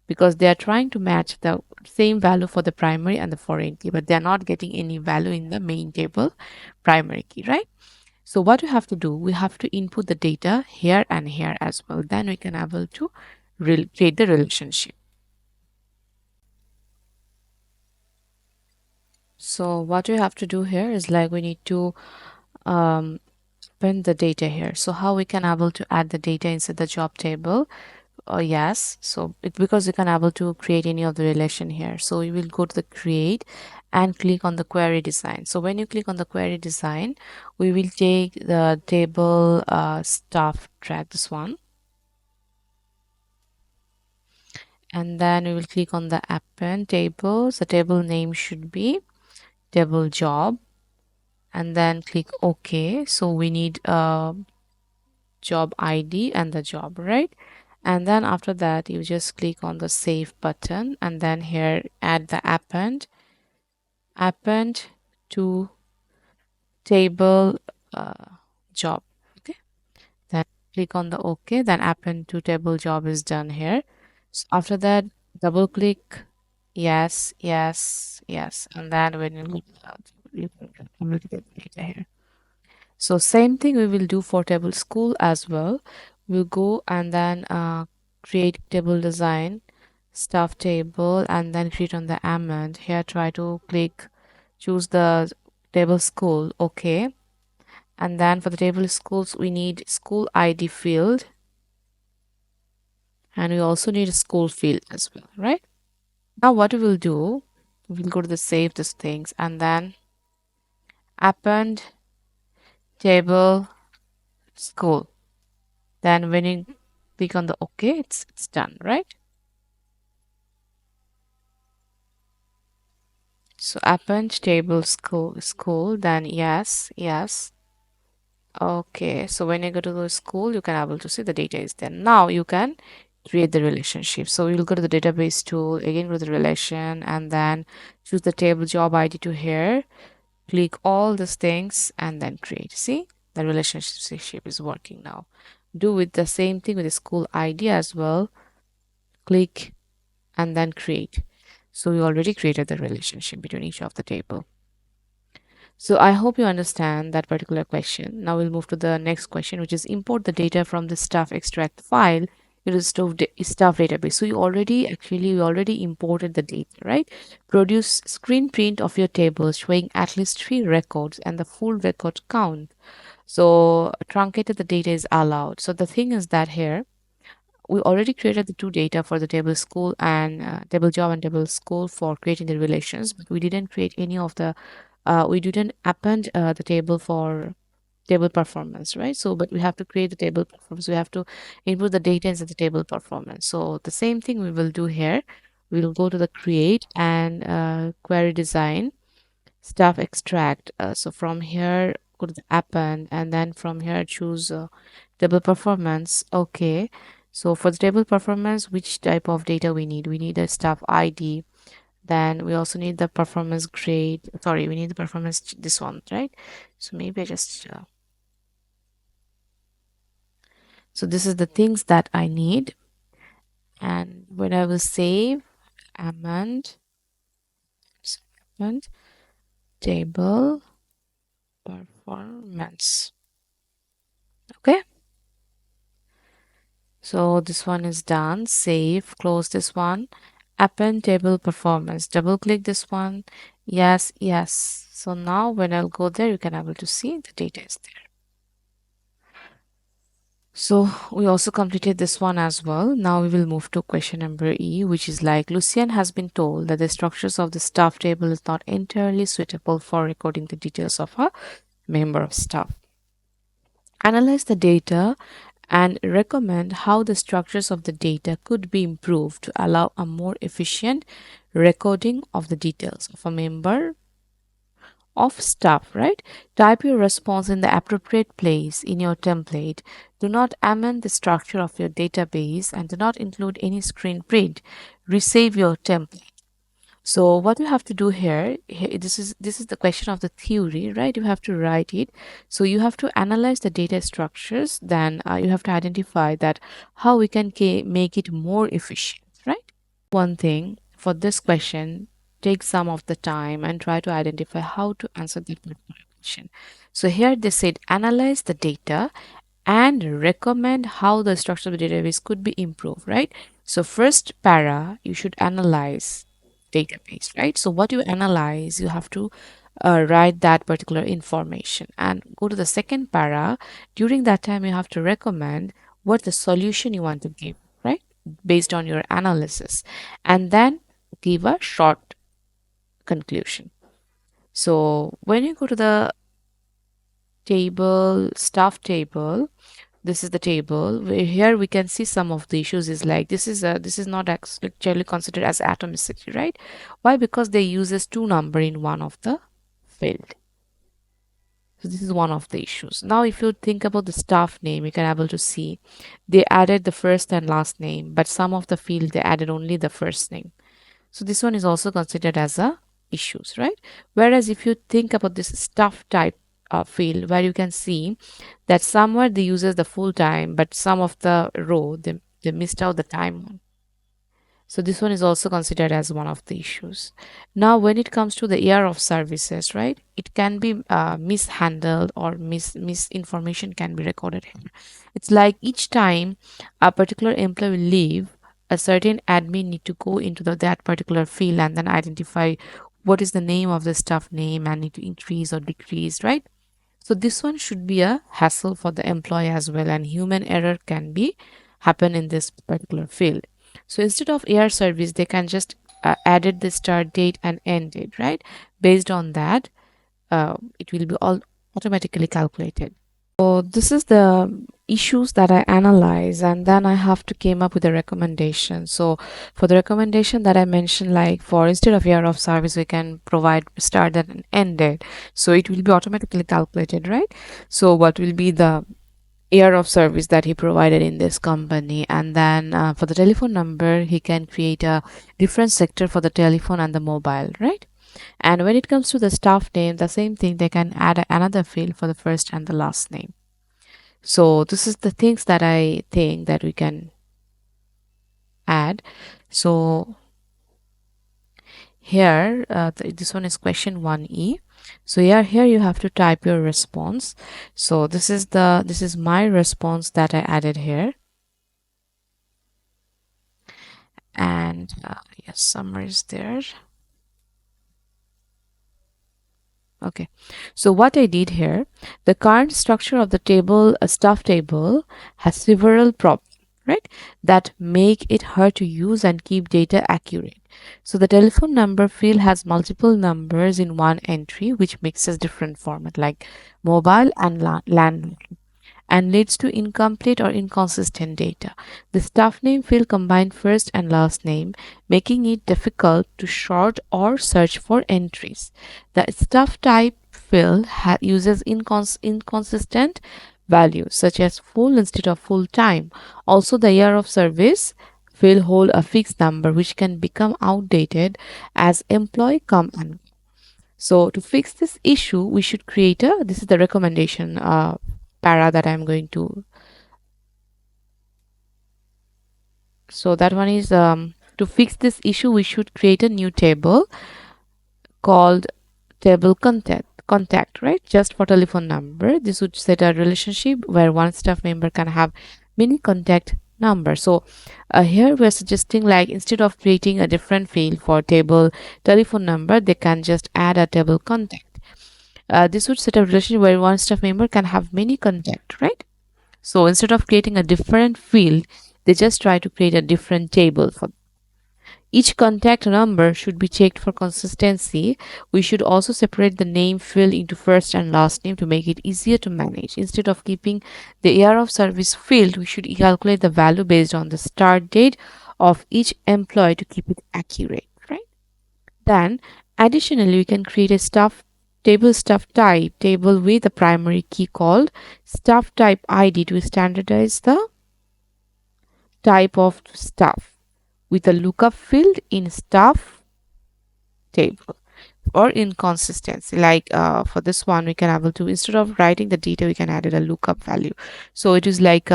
because they are trying to match the same value for the primary and the foreign key, but they are not getting any value in the main table primary key, right? So what we have to do, we have to input the data here and here as well. Then we can able to create the relationship. So what we have to do here is like we need to pin the data here. So how we can able to add the data inside the job table? Yes, so it because we can able to create any of the relation here. So we will go to the create and click on the query design. So when you click on the query design, we will take the table staff track, this one, and then we will click on the append tables. The table name should be table job, and then click OK. So we need job ID and the job, right? And then after that you just click on the save button, and then here add the append to table job. Okay, then click on the OK, then append to table job is done here. So after that, double click yes, yes, yes, and then when you can communicate data here. So same thing we will do for table school as well. We'll go and then create table design, staff table, and then create on the amend. Here try to click, choose the table school, okay. And then for the table schools, we need school ID field. And we also need a school field as well, right? Now what we will do, we'll go to the save these things and then append table school. Then when you click on the OK, it's done, right? So append table school, then yes, yes. Okay, so when you go to the school, you can able to see the data is there. Now you can create the relationship. So you'll go to the database tool, again go to the relation, and then choose the table job ID to here. Click all these things and then create. See, the relationship is working now. Do with the same thing with the school ID as well. Click and then create. So we already created the relationship between each of the table. So I hope you understand that particular question. Now we'll move to the next question, which is import the data from the staff extract file into staff database. So we already imported the data, right? Produce screen print of your table showing at least 3 records and the full record count. So truncated the data is allowed. So the thing is that here we already created the two data for the table school and table job and table school for creating the relations, but we didn't create any of the we didn't append the table for table performance, right? So but we have to create the table performance, we have to input the data into the table performance. So the same thing we will do here. We'll go to the create and query design staff extract. So from here go to the append, and then from here choose table performance. Okay, so for the table performance, which type of data we need? We need a staff ID, then we also need the performance grade. Sorry, we need the performance this one, right? So maybe I just so this is the things that I need. And when I will save amend table performance. Okay, so this one is done. Save, close this one. Append table performance. Double click this one. Yes, yes. So now when I'll go there, you can able to see the data is there. So we also completed this one as well. Now we will move to question number E, which is like Lucian has been told that the structures of the staff table is not entirely suitable for recording the details of a member of staff. Analyze the data and recommend how the structures of the data could be improved to allow a more efficient recording of the details of a member of staff, right? Type your response in the appropriate place in your template. Do not amend the structure of your database and do not include any screen print. Resave your template. So what you have to do here, this is the question of the theory, right? You have to write it. So you have to analyze the data structures. Then you have to identify that how we can make it more efficient, right? One thing for this question, take some of the time and try to identify how to answer that particular question. So here they said analyze the data and recommend how the structure of the database could be improved, right? So first para, you should analyze database, right? So what you analyze, you have to write that particular information and go to the second para. During that time, you have to recommend what the solution you want to give, right? Based on your analysis, and then give a short conclusion. So when you go to the table, staff table, this is the table where here we can see some of the issues is like this is not actually considered as atomicity, right? Why? Because they uses two number in one of the field. So this is one of the issues. Now if you think about the staff name, you can able to see they added the first and last name, but some of the field they added only the first name. So this one is also considered as a issues, right? Whereas if you think about this staff type field, where you can see that somewhere they uses the full time, but some of the row they missed out the time one. So this one is also considered as one of the issues. Now when it comes to the year of services, right, it can be mishandled or misinformation can be recorded here. It's like each time a particular employee will leave, a certain admin need to go into that particular field and then identify what is the name of the staff name and need to increase or decrease, right? So this one should be a hassle for the employee as well, and human error can be happen in this particular field. So instead of air service, they can just added the start date and end date, right? Based on that, it will be all automatically calculated. So this is the issues that I analyze, and then I have to came up with a recommendation. So for the recommendation that I mentioned, like for instead of year of service, we can provide start date and end date. So it will be automatically calculated, right? So what will be the year of service that he provided in this company, and then for the telephone number he can create a different sector for the telephone and the mobile, right? And when it comes to the staff name, the same thing, they can add another field for the first and the last name. So this is the things that I think that we can add. So here this one is question 1E. So here you have to type your response. So this is my response that I added here, and yes, summary is there. Okay, so what I did here, the current structure of the table, a staff table, has several problems, right, that make it hard to use and keep data accurate. So the telephone number field has multiple numbers in one entry, which mixes different format like mobile and landline, and leads to incomplete or inconsistent data. The staff name field combines first and last name, making it difficult to sort or search for entries. The staff type field uses inconsistent values such as full instead of full time. Also, the year of service field hold a fixed number which can become outdated as employee come and go. So to fix this issue, we should create this is the recommendation para that I'm going to. So that one is to fix this issue, we should create a new table called table contact, right? Just for telephone number. This would set a relationship where one staff member can have many contact number. So here we're suggesting, like, instead of creating a different field for table telephone number, they can just add a table contact. This would set up a relationship where one staff member can have many contacts, right? So instead of creating a different field, they just try to create a different table for each contact number should be checked for consistency. We should also separate the name field into first and last name to make it easier to manage. Instead of keeping the year of service field, we should calculate the value based on the start date of each employee to keep it accurate, right? Then, additionally, we can create a staff type table with a primary key called staff type ID to standardize the type of staff with a lookup field in staff table or inconsistency. Like for this one, we can able to, instead of writing the data, we can add a lookup value. So it is like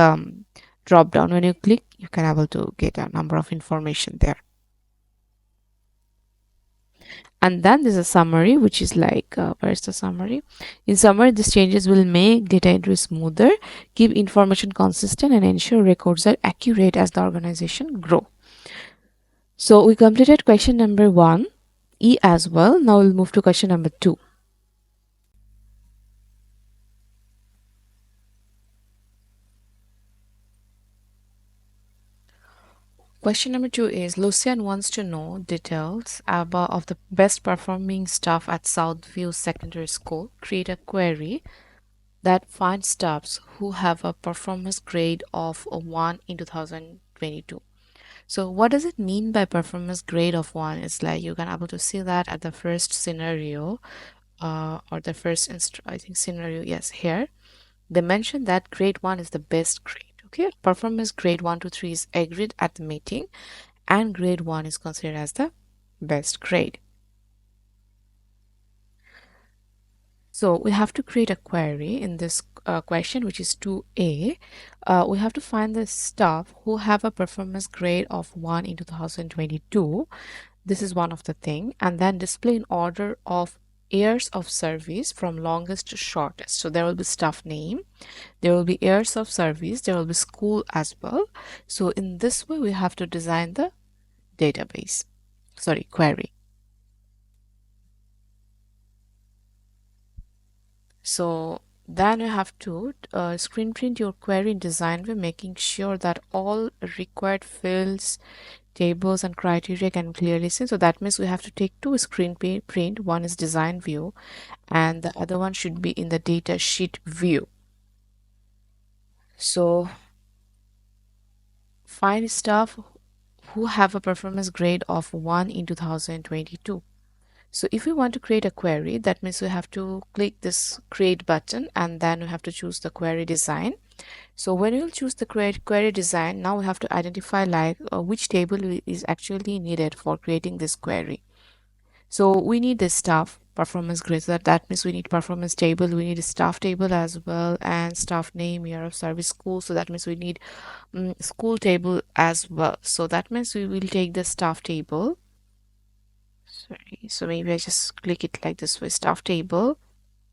drop down. When you click, you can able to get a number of information there. And then there's a summary, which is like where's the summary? In summary, these changes will make data entry smoother, keep information consistent, and ensure records are accurate as the organization grow. So we completed question number 1, E as well. Now we'll move to question number 2. Question number 2 is Lucian wants to know details of the best performing staff at Southview Secondary School. Create a query that finds staffs who have a performance grade of a 1 in 2022. So what does it mean by performance grade of 1? It's like you can able to see that at the first scenario or the first I think scenario, yes, here they mentioned that grade 1 is the best grade. Okay, performance grade 1 to 3 is agreed at the meeting, and grade 1 is considered as the best grade. So we have to create a query in this question, which is 2A. We have to find the staff who have a performance grade of 1 in 2022. This is one of the thing, and then display in order of years of service from longest to shortest. So there will be staff name, there will be years of service, there will be school as well. So in this way, we have to design the database, query. So then you have to screen print your query in design way, making sure that all required fields, tables, and criteria can clearly see. So that means we have to take two screen print. One is design view and the other one should be in the data sheet view. So find staff who have a performance grade of 1 in 2022. So if we want to create a query, that means we have to click this create button and then we have to choose the query design. So when we'll choose the query design, now we have to identify like which table is actually needed for creating this query. So we need the staff performance grade. So that means we need performance table, we need a staff table as well, and staff name, year of service, school. So that means we need school table as well. So that means we will take the staff table. Sorry, so maybe I just click it like this way, staff table,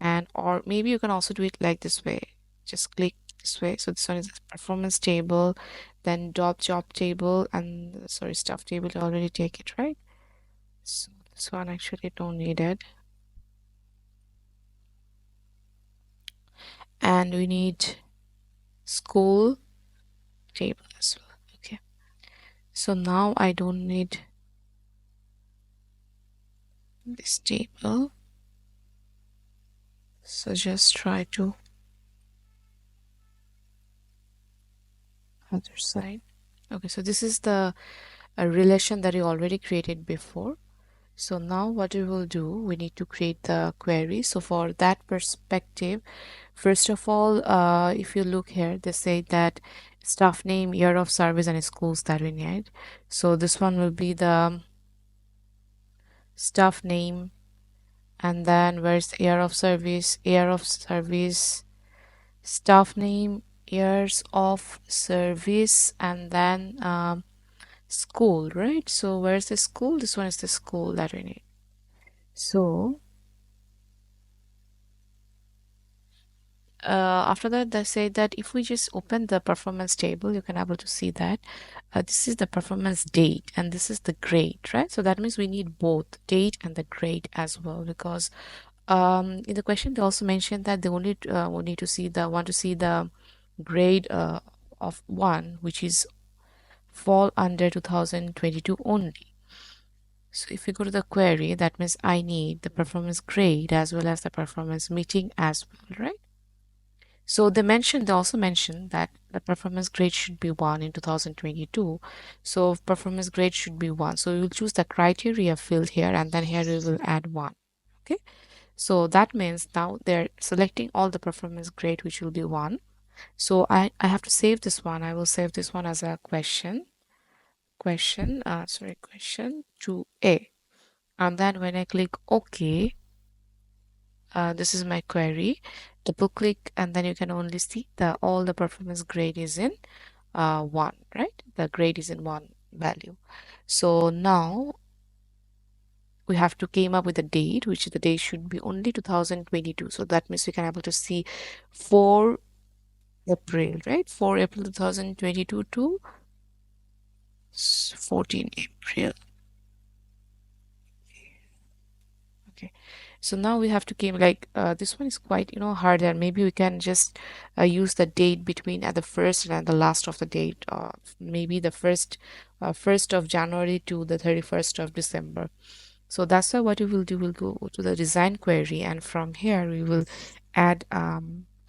and or maybe you can also do it like this way, just click this way. So this one is performance table, then job table, and sorry, staff table. You already take it, right? So this one actually don't need it, and we need school table as well. Okay, so now I don't need this table, so just try to other side. Okay, so this is the relation that you already created before. So now what we will do, we need to create the query. So for that perspective, first of all, if you look here, they say that staff name, year of service, and schools that we need. So this one will be the staff name, and then where's the year of service, staff name, years of service, and then school, right? So where's the school? This one is the school that we need. So after that, they say that if we just open the performance table, you can able to see that this is the performance date and this is the grade, right? So that means we need both date and the grade as well, because In the question, they also mentioned that they only want to see the grade of 1, which is fall under 2022 only. So if you go to the query, that means I need the performance grade as well as the performance meeting as well, right? So they also mentioned that the performance grade should be 1 in 2022. So performance grade should be 1. So we will choose the criteria field here, and then here we will add 1. Okay. So that means now they're selecting all the performance grade, which will be 1. So I have to save this one. I will save this one as a question 2A. And then when I click OK, this is my query. Double click, and then you can only see that all the performance grade is in 1, right? The grade is in 1 value. So now we have to came up with a date, which the date should be only 2022. So that means we can able to see 4 April, right? 4 April 2022 to 14 April. Okay. So now we have to came like this one is quite harder. Maybe we can just use the date between at the first and the last of the date. Maybe the first of January to the 31st of December. So that's why what we will do, we'll go to the design query, and from here we will add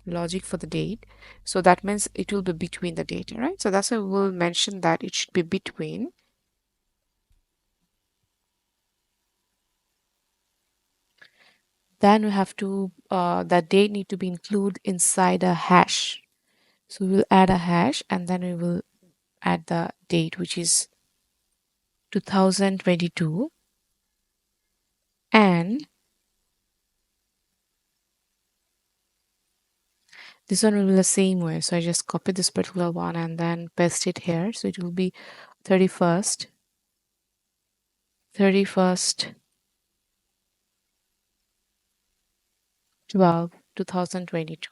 logic for the date. So that means it will be between the data, right? So that's why we will mention that it should be between. Then we have to that date need to be included inside a hash. So we will add a hash, and then we will add the date, which is 2022, and this one will be the same way. So I just copy this particular one and then paste it here. So it will be 31st 12 2022.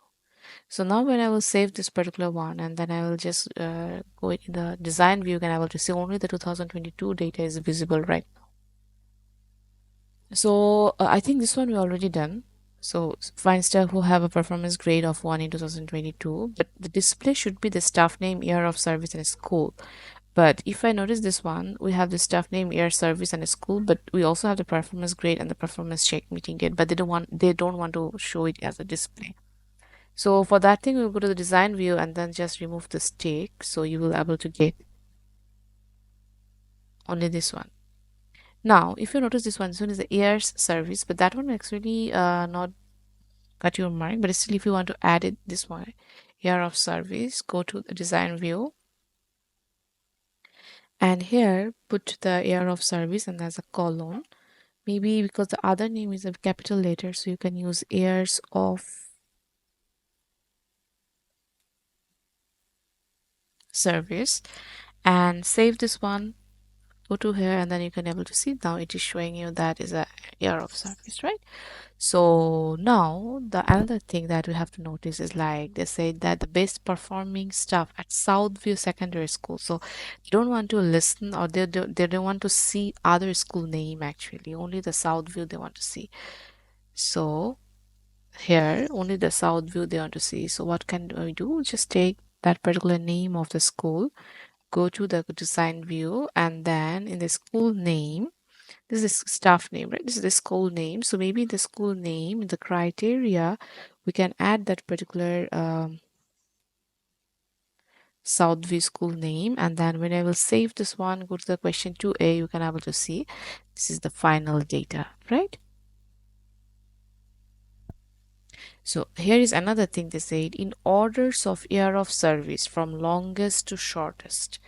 So now when I will save this particular one, and then I will just go in the design view, and I will just see only the 2022 data is visible right now. So I think this one we already done. So find staff who have a performance grade of 1 in 2022, but the display should be the staff name, year of service, and school. But if I notice this one, we have the staff name, year, service, and school, but we also have the performance grade and the performance check meeting date, but they don't want to show it as a display. So for that thing, we'll go to the design view and then just remove the stick, so you will able to get only this one. Now, if you notice this one is the year's service, but that one actually not got your mark, but still if you want to add it, this one, year of service, go to the design view, and here put the year of service and there's a colon. Maybe because the other name is a capital letter, so you can use years of service, and save this one. Go to here, and then you can able to see now it is showing you that is a year of service, right? So now the another thing that we have to notice is like they said that the best performing staff at Southview Secondary School. So they don't want to listen, or they don't want to see other school name, actually only the Southview they want to see. So here only the Southview they want to see. So what can we do? Just take that particular name of the school, go to the design view, and then in the school name, this is staff name, right? This is the school name. So maybe in the school name, in the criteria, we can add that particular Southview school name. And then when I will save this one, go to the question 2A, you can able to see this is the final data, right? So here is another thing they said, in orders of year of service from longest to shortest.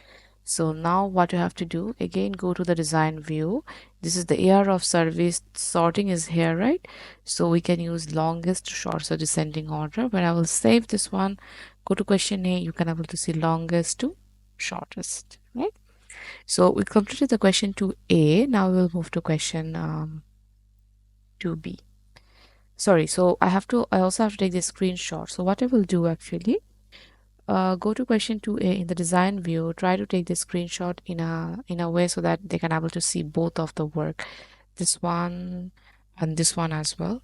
So now what you have to do, again go to the design view. This is the year of service, sorting is here, right? So we can use longest to short, so descending order. But I will save this one, go to question A, you can able to see longest to shortest, right? So we completed the question 2A. Now we'll move to question 2B. Sorry, so I also have to take the screenshot. So what I will do actually, go to question 2A in the design view, try to take the screenshot in a way so that they can able to see both of the work, this one and this one as well.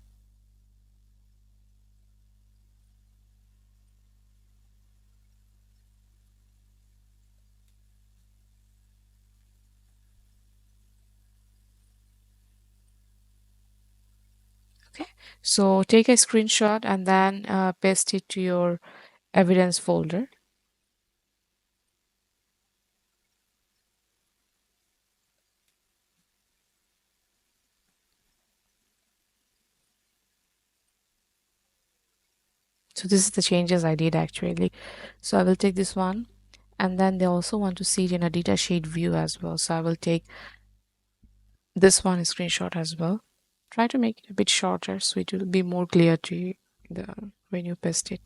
Okay, so take a screenshot and then paste it to your evidence folder. So this is the changes I did actually. So I will take this one, and then they also want to see it in a data sheet view as well. So I will take this one screenshot as well. Try to make it a bit shorter so it will be more clear to you when you paste it.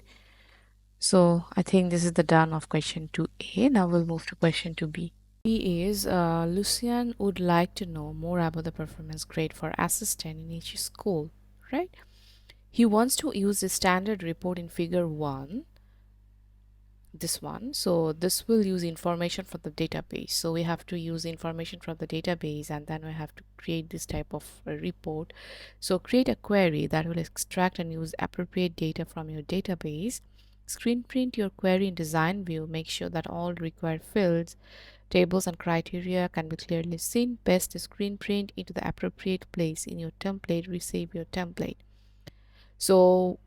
So I think this is the done of question 2A. Now we'll move to question 2B. B is Lucian would like to know more about the performance grade for assistant in each school, right? He wants to use the standard report in figure 1, this one. So this will use information from the database. So we have to use information from the database, and then we have to create this type of report. So create a query that will extract and use appropriate data from your database. Screen print your query in design view. Make sure that all required fields, tables and criteria can be clearly seen. Paste the screen print into the appropriate place in your template. Resave your template. So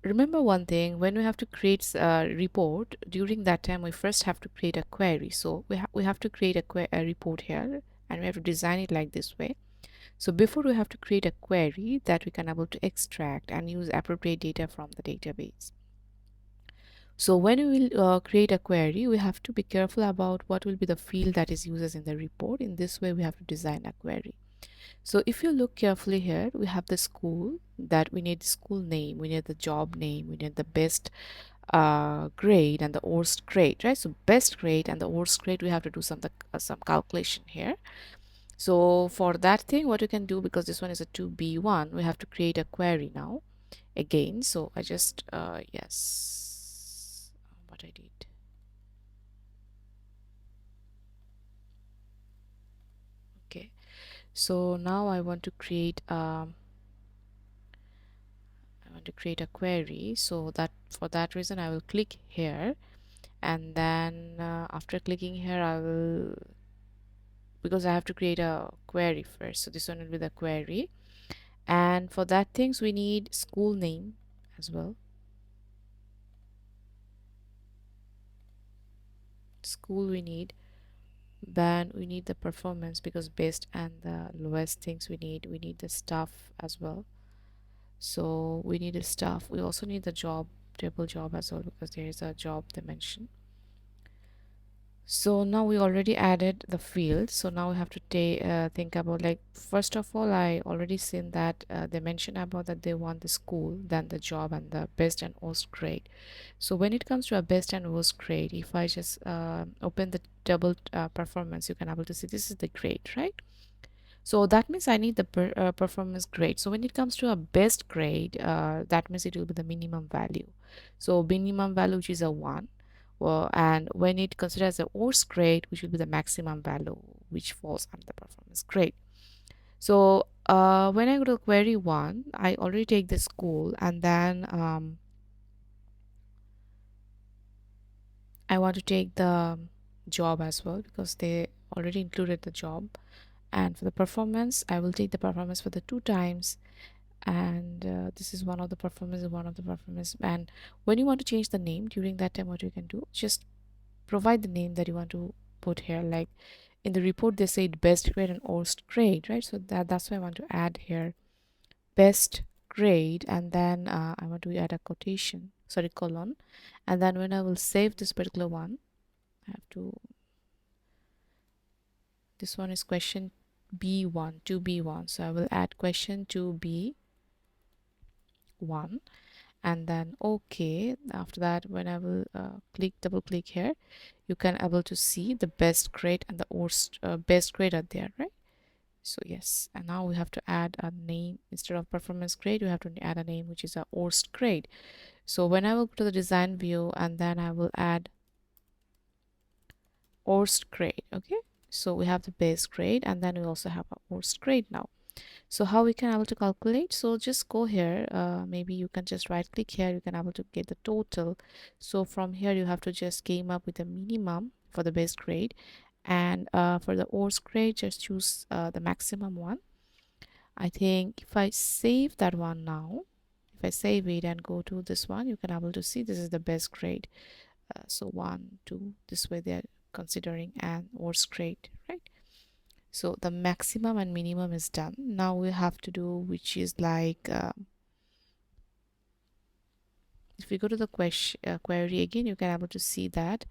remember one thing, when we have to create a report, during that time we first have to create a query. So we have to create a report here, and we have to design it like this way. So before we have to create a query that we can able to extract and use appropriate data from the database. So when we will create a query, we have to be careful about what will be the field that is used in the report. In this way we have to design a query. So if you look carefully here, we have the school, that we need the school name, we need the job name, we need the best grade and the worst grade, right? So best grade and the worst grade, we have to do some calculation here. So for that thing, what you can do, because this one is a 2B1, we have to create a query now again. So I just yes, what I did. Okay, so now I want to create a query. So that for that reason I will click here, and then after clicking here I will, because I have to create a query first, so this one will be the query. And for that things we need school name as well, school we need, then we need the performance, because best and the lowest things we need the staff as well. So we need a staff, we also need the job table job as well, because there is a job dimension. So now we already added the field. So now we have to think about, like, first of all, I already seen that they mentioned about that they want the school, then the job, and the best and worst grade. So when it comes to a best and worst grade, if I just open the double performance, you can able to see this is the grade, right? So that means I need the performance grade. So when it comes to a best grade, that means it will be the minimum value. So minimum value, which is a 1. Well, and when it considers a worst grade, which will be the maximum value, which falls under the performance grade. So when I go to query 1, I already take the school, and then I want to take the job as well, because they already included the job. And for the performance, I will take the performance for the 2 times, and this is one of the performance. And when you want to change the name, during that time what you can do, just provide the name that you want to put here. Like in the report they said best grade and worst grade, right? So that's why I want to add here best grade, and then I want to add a quotation, sorry, colon. And then when I will save this particular one, I have to, this one is question B1, 2B1, so I will add question 2B1, and then okay. After that, when I will double click here, you can able to see the best grade and the worst best grade are there, right? So yes, and now we have to add a name. Instead of performance grade, we have to add a name which is a worst grade. So when I will go to the design view, and then I will add worst grade. Okay, so we have the base grade, and then we also have a worst grade now. So how we can able to calculate? So just go here, maybe you can just right click here, you can able to get the total. So from here you have to just came up with a minimum for the base grade, and for the worst grade just choose the maximum one, I think if I save that one now, if I save it and go to this one, you can able to see this is the best grade. So 1 2, this way they're considering an worst grade, right? So the maximum and minimum is done. Now we have to do, which is like if we go to the query again, you can able to see that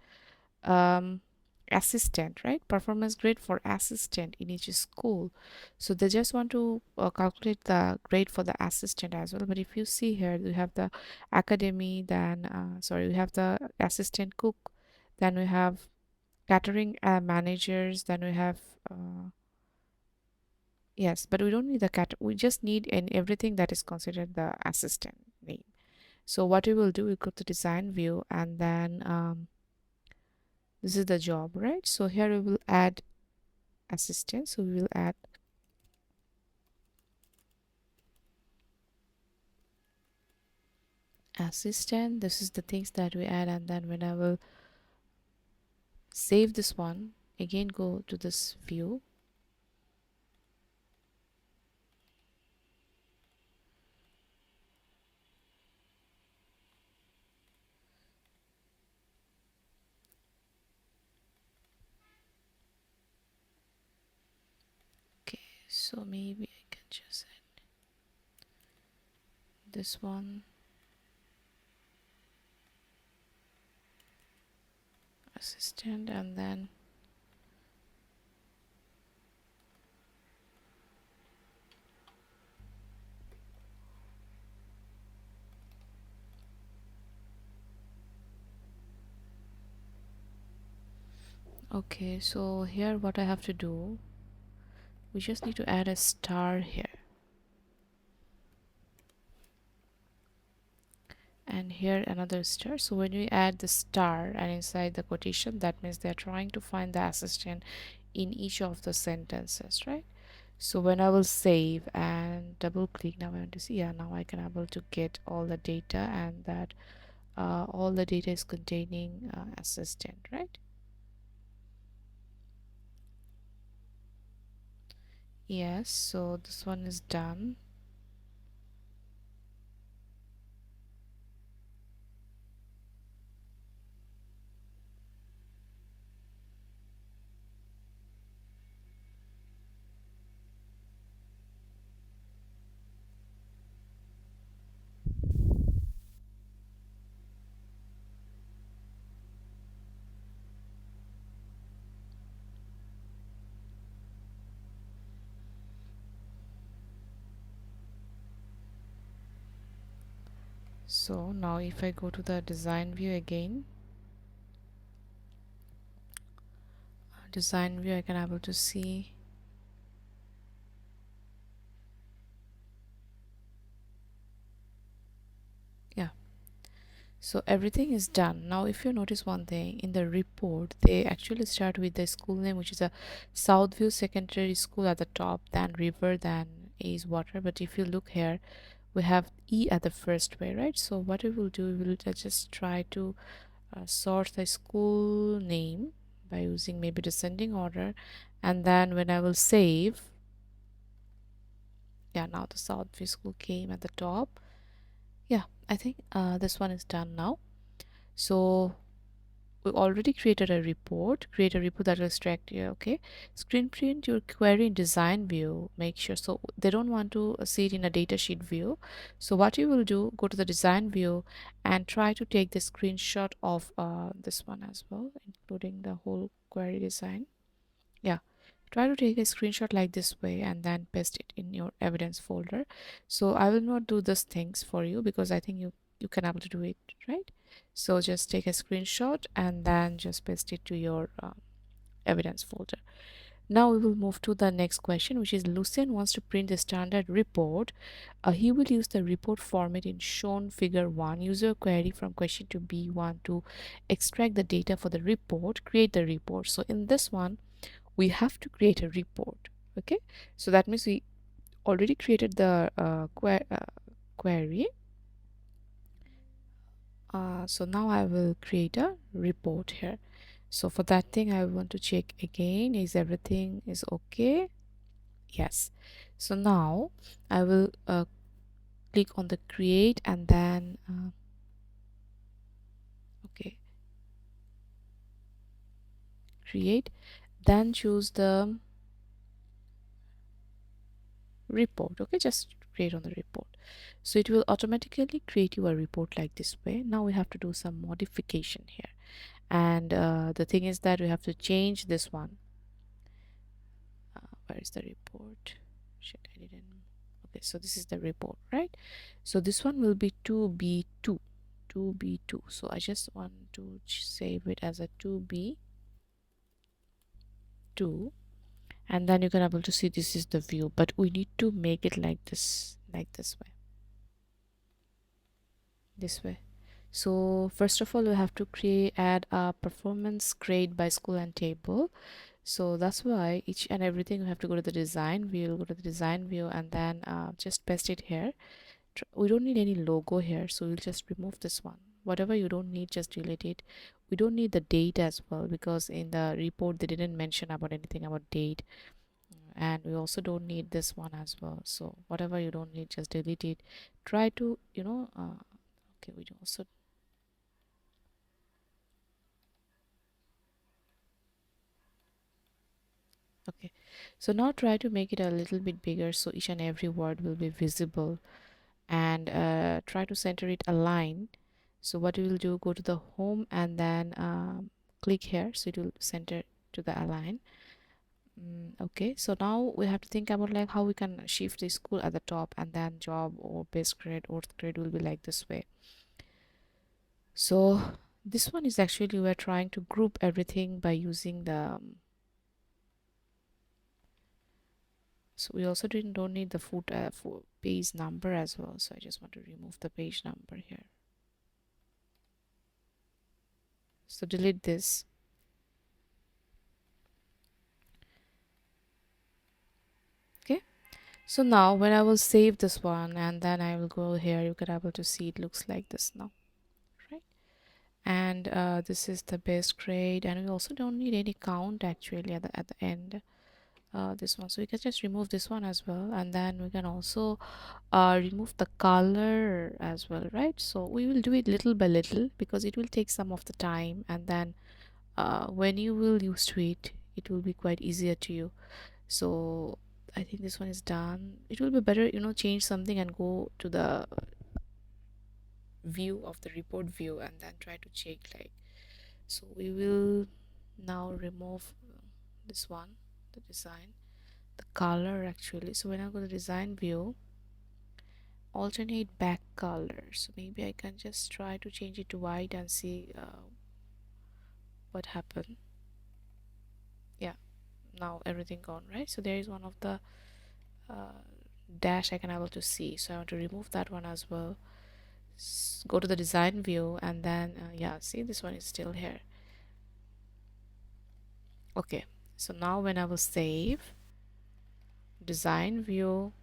um, assistant, right? Performance grade for assistant in each school. So they just want to calculate the grade for the assistant as well. But if you see here, we have the academy, then sorry, we have the assistant cook, then we have catering managers, then we have yes, but we don't need the cat, we just need in everything that is considered the assistant name. So what we will do, we go to design view, and then this is the job, right? So here we will add assistant. So we will add assistant. This is the things that we add, and then when I will save this one, again go to this view. Okay, so maybe I can just add this one, assistant, and then okay, so here what I have to do, we just need to add a star here, and here another star. So when we add the star and inside the quotation, that means they're trying to find the assistant in each of the sentences, right? So when I will save and double click, now I want to see, yeah, now I can able to get all the data, and that all the data is containing assistant, right? Yes, so this one is done. So now if I go to the design view again, design view, I can able to see, yeah, so everything is done. Now if you notice one thing in the report, they actually start with the school name, which is a Southview Secondary School at the top, then river, then A is water. But if you look here, we have E at the first way, right? So what we will do, we will just try to sort the school name by using maybe descending order, and then when I will save, yeah, now the Southview School came at the top. Yeah, I think this one is done now. So we already created a report. Create a report that will extract here. Okay, screen print your query in design view. Make sure, so they don't want to see it in a datasheet view. So what you will do, go to the design view and try to take the screenshot of this one as well, including the whole query design. Yeah, try to take a screenshot like this way and then paste it in your evidence folder. So I will not do these things for you because I think you can able to do it, right? So just take a screenshot and then just paste it to your evidence folder. Now we will move to the next question, which is Lucien wants to print the standard report. He will use the report format in shown figure 1. Use your query from question to B1 to extract the data for the report, create the report. So in this one, we have to create a report. Okay, so that means we already created the query. So now I will create a report here. So for that thing, I want to check again, is everything is okay? Yes. So now I will click on the create, and then okay, create, then choose the report. Okay, just create on the report. So it will automatically create you a report like this way. Now we have to do some modification here, and the thing is that we have to change this one. Where is the report? Shit, I didn't. Okay, so this is the report, right? So this one will be 2b2, 2b2. So I just want to save it as a 2b2, and then you can able to see this is the view, but we need to make it like this way, this way. So first of all, we have to add a performance grade by school and table. So that's why each and everything we have to go to the design view, go to the design view, and then just paste it here. We don't need any logo here, so we'll just remove this one. Whatever you don't need, just delete it. We don't need the date as well, because in the report they didn't mention about anything about date, and we also don't need this one as well. So whatever you don't need, just delete it. Try to okay, we also okay. So now try to make it a little bit bigger so each and every word will be visible, and try to center it align. So what you will do, go to the home, and then click here, so it will center to the align. Okay, so now we have to think about like how we can shift the school at the top, and then job or best grade or grade will be like this way. So this one is actually we're trying to group everything by using the so we also don't need the for page number as well, so I just want to remove the page number here. So delete this. Okay, so now when I will save this one and then I will go here, you can able to see it looks like this now, right? And this is the base grade, and we also don't need any count actually at the end. This one, so we can just remove this one as well, and then we can also remove the color as well, right? So we will do it little by little because it will take some of the time, and then when you will use to it, it will be quite easier to you. So I think this one is done. It will be better, change something and go to the view of the report view and then try to check like. So we will now remove this one, the design, the color actually. So when I go to design view, alternate back color, so maybe I can just try to change it to white and see what happened. Yeah, now everything gone, right? So there is one of the uh, dash I can able to see, so I want to remove that one as well. Go to the design view, and then yeah, see, this one is still here. Okay, so now when I will save design view,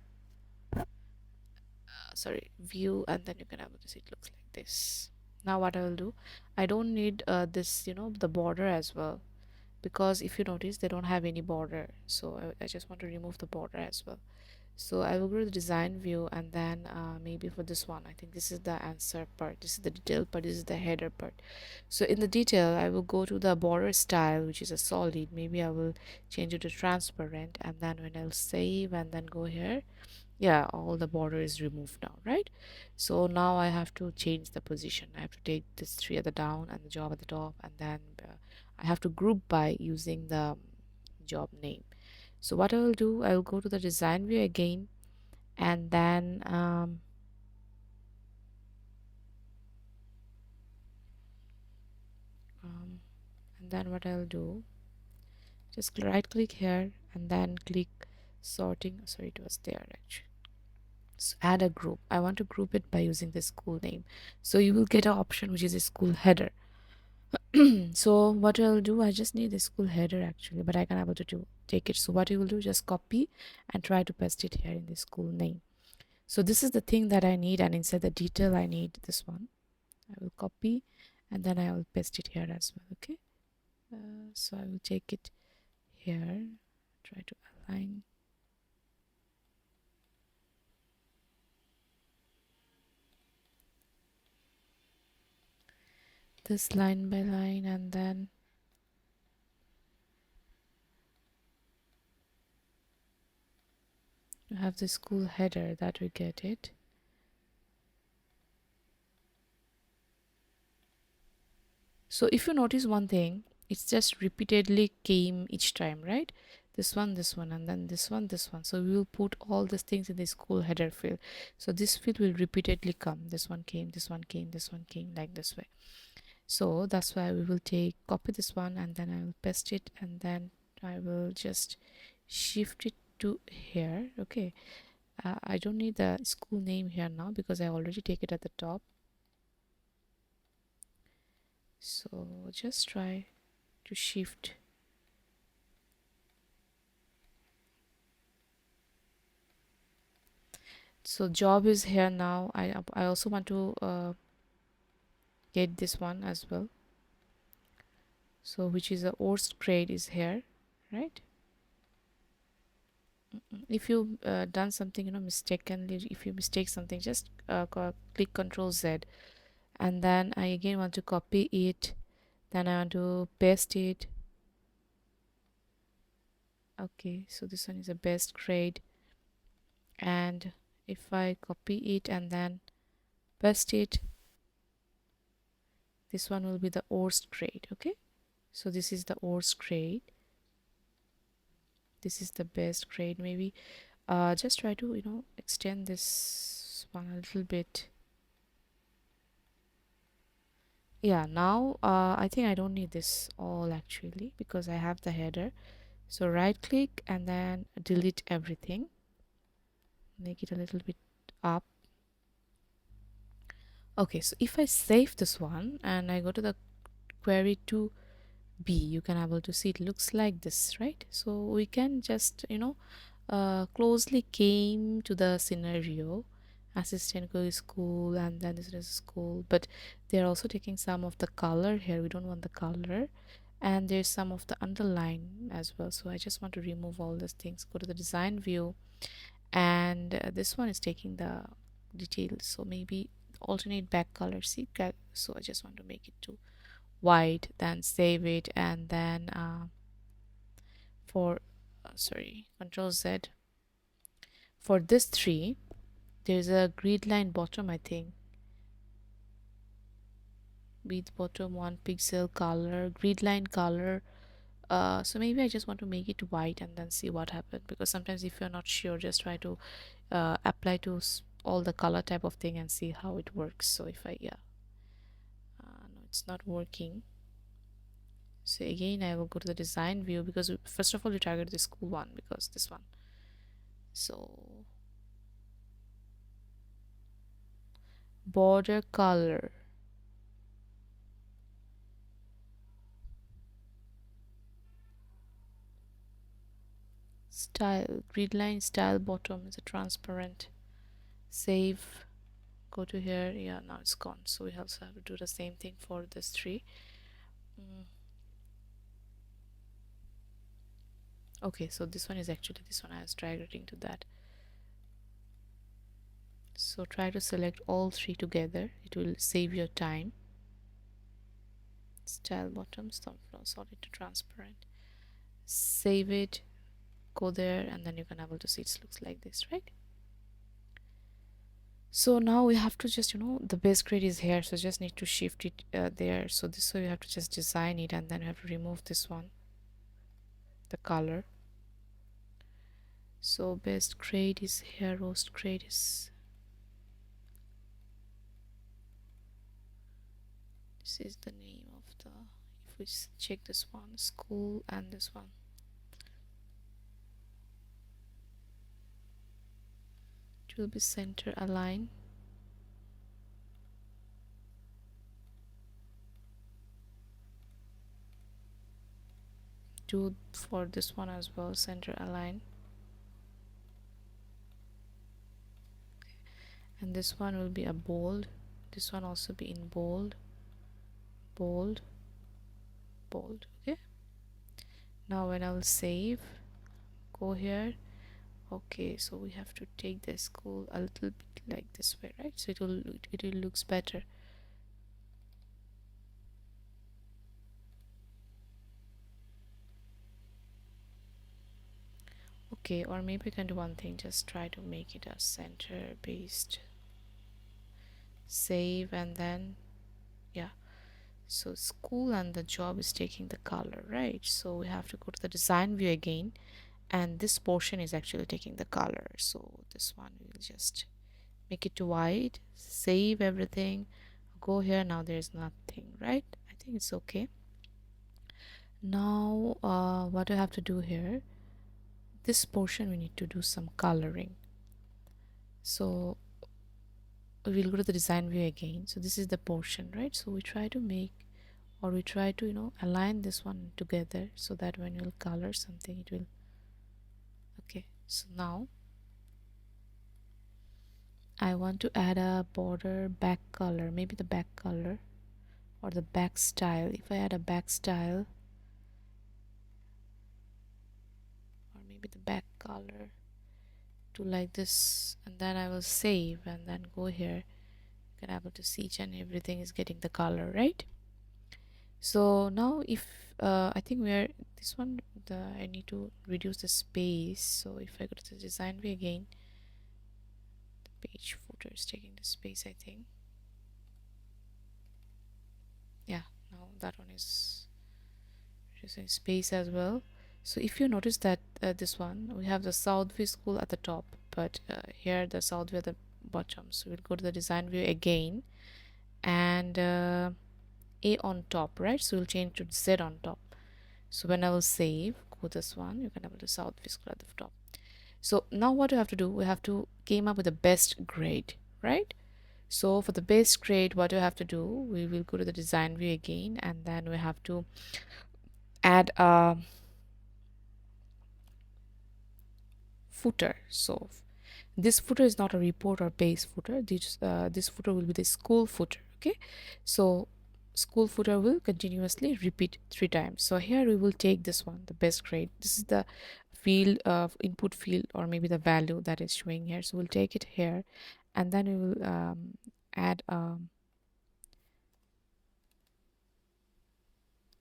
sorry, view, and then you can able to see it looks like this. Now what I will do, I don't need this, the border as well, because if you notice they don't have any border, so I just want to remove the border as well. So I will go to the design view, and then maybe for this one, I think this is the answer part, this is the detail part, this is the header part. So in the detail, I will go to the border style, which is a solid. Maybe I will change it to transparent, and then when I'll save and then go here, yeah, all the border is removed now, right? So now I have to change the position. I have to take this three at the down and the job at the top, and then I have to group by using the job name. So what I will do, I will go to the design view again, and then um, what I'll do, just right click here and then click sorting. Sorry, it was there actually. So add a group. I want to group it by using the school name. So you will get an option which is a school header. So what I'll do, I just need the school header actually, but I can able to take it. So what you will do, just copy and try to paste it here in the school name. So this is the thing that I need, and inside the detail I need this one. I will copy and then I will paste it here as well. Okay, so I will take it here, try to align. this line by line, and then you have the school header that we get it. So if you notice one thing, it's just repeatedly came each time, right? This one, and then this one, this one. So we will put all these things in the school header field. So this field will repeatedly come. This one came, this one came, this one came, like this way. So that's why we will copy this one, and then I will paste it, and then I will just shift it to here. Okay, I don't need the school name here now because I already take it at the top. So just try to shift. So job is here now. I also want to get this one as well. So which is a worst grade is here, right? If you done something, mistakenly, if you mistake something, just click Ctrl Z, and then I again want to copy it, then I want to paste it. Okay, so this one is a best grade, and if I copy it and then paste it, this one will be the worst grade. Okay, so this is the worst grade, this is the best grade. Maybe just try to extend this one a little bit. Yeah, now I think I don't need this all actually because I have the header. So right click and then delete everything, make it a little bit up. Okay, so if I save this one and I go to the query to B, you can able to see it looks like this, right? So we can just closely came to the scenario. Assistant go to school, and then this is school, but they're also taking some of the color here. We don't want the color, and there's some of the underline as well. So I just want to remove all these things. Go to the design view, and this one is taking the details. So maybe alternate back color. See, so I just want to make it to white, then save it, and then for sorry, Control Z. For this 3, there's a grid line bottom, I think. With bottom 1 pixel color, grid line color. So maybe I just want to make it white and then see what happens, because sometimes if you're not sure, just try to apply to all the color type of thing and see how it works. So if I no, it's not working. So again I will go to the design view, because first of all we target the school one, because this one. So border color, style, grid line style bottom is a transparent. Save, go to here. Yeah, now it's gone. So we also have to do the same thing for this 3. Okay, so this one is actually this one. I was targeting to that. So try to select all 3 together, it will save your time. Style bottom, solid to transparent. Save it, go there, and then you can able to see it looks like this, right? So now we have to just the base grade is here, so just need to shift it there. So this way you have to just design it, and then you have to remove this one, the color. So best grade is here, roast grade is, this is the name of the, if we check this one, school, and this one, it will be center align. Do for this one as well, center align. And this one will be a bold, this one also be in bold, bold, bold. Okay, now when I will save, go here. Okay, so we have to take the school a little bit like this way, right? So it will looks better. Okay, or maybe we can do one thing, just try to make it a center based. Save, and then yeah, so school and the job is taking the color, right? So we have to go to the design view again, and this portion is actually taking the color. So this one we'll just make it to white, save everything, go here. Now there's nothing, right? I think it's okay. Now what do I have to do here? This portion we need to do some coloring. So we'll go to the design view again. So this is the portion, right? So we try to make, or we try to align this one together so that when you'll color something it will. Okay, so now I want to add a border back color, maybe the back color or the back style. If I add a back style, or maybe the back color to like this, and then I will save and then go here, you can able to see each and everything is getting the color, right? So now if I think we are this one, I need to reduce the space. So if I go to the design view again, the page footer is taking the space, I think. Yeah, now that one is reducing space as well. So if you notice that this one, we have the 𝐂𝐓𝐈𝐓 school at the top, but here the 𝐂𝐓𝐈𝐓 at the bottom. So we'll go to the design view again, and A on top, right? So we'll change to Z on top. So when I will save, go this one, you can have the 𝐂𝐓𝐈𝐓 school at the top. So now what we have to do, we have to came up with the best grade, right? So for the best grade, what we have to do, we will go to the design view again, and then we have to add a footer. So this footer is not a report or base footer. This footer will be the school footer. Okay, so school footer will continuously repeat 3 times. So here we will take this one, the best grade. This is the field of input field, or maybe the value that is showing here. So we'll take it here, and then we will add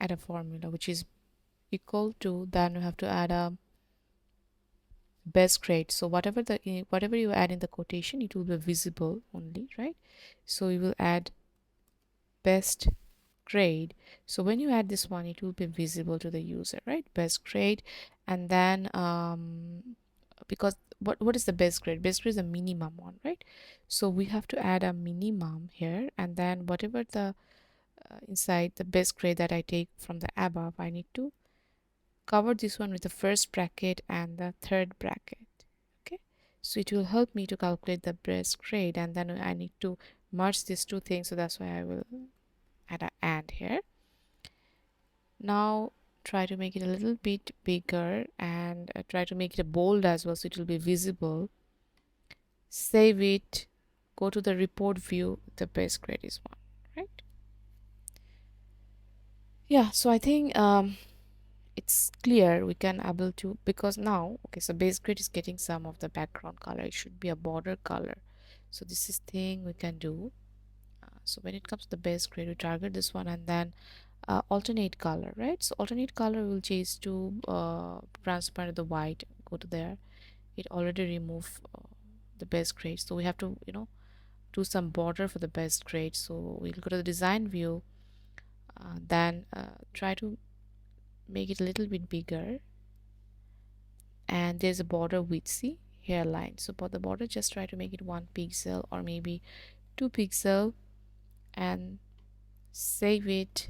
a formula which is equal to, then we have to add a best grade. So whatever you add in the quotation, it will be visible only, right? So we will add best grade. So when you add this one, it will be visible to the user, right? Best grade. And then because what is the best grade? Best grade is the minimum one, right? So we have to add a minimum here, and then whatever the inside the best grade that I take from the above, I need to cover this one with the first bracket and the third bracket. Okay, so it will help me to calculate the best grade, and then I need to merge these two things. So that's why I will add an and here. Now try to make it a little bit bigger, and try to make it bold as well, so it will be visible. Save it, go to the report view, the best grade is 1, right? Yeah, so I think it's clear we can able to, because now okay, so base grade is getting some of the background color, it should be a border color. So this is thing we can do. So when it comes to the base grade, we target this one, and then alternate color, right? So alternate color will change to transparent, the white, go to there. It already remove the best grade, so we have to do some border for the best grade. So we'll go to the design view, then try to make it a little bit bigger, and there's a border width, see hairline. So for the border, just try to make it 1 pixel or maybe 2 pixel, and save it,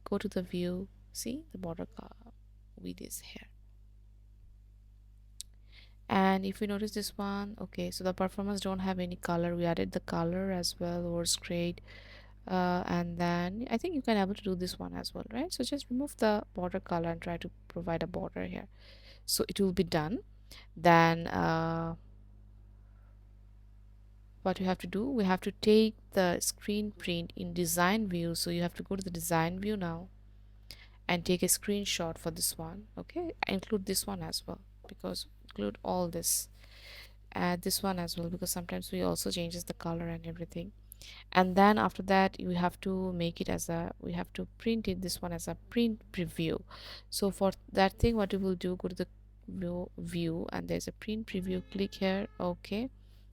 go to the view, see the border width is here. And if we notice this one, okay, so the performance don't have any color, we added the color as well, works great. And then I think you can able to do this one as well, right? So just remove the border color and try to provide a border here, so it will be done. Then what you have to do, we have to take the screen print in design view. So you have to go to the design view now and take a screenshot for this one. Okay, include this one as well, because include all this, add this one as well, because sometimes we also changes the color and everything. And then after that, you have to make it as a, we have to print it, this one as a print preview. So for that thing, what we will do, go to the view, and there's a print preview. Click here. Okay,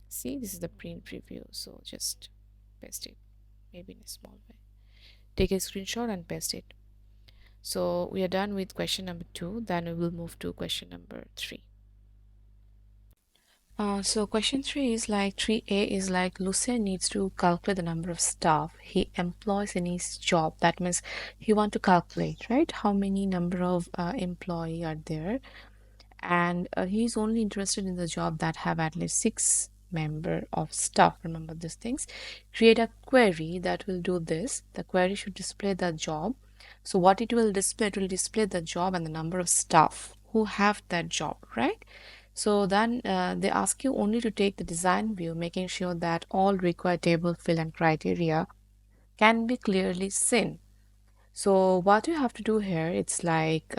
see, this is the print preview. So just paste it, maybe in a small way. Take a screenshot and paste it. So we are done with question number 2. Then we will move to question number 3. So question 3 is like 3A is like Lucien needs to calculate the number of staff he employs in his job. That means he want to calculate, right? How many number of employee are there, and he's only interested in the job that have at least 6 member of staff. Remember these things. Create a query that will do this. The query should display the job. So what it will display, it will display the job and the number of staff who have that job, right? So then they ask you only to take the design view, making sure that all required table fill and criteria can be clearly seen. So what you have to do here, it's like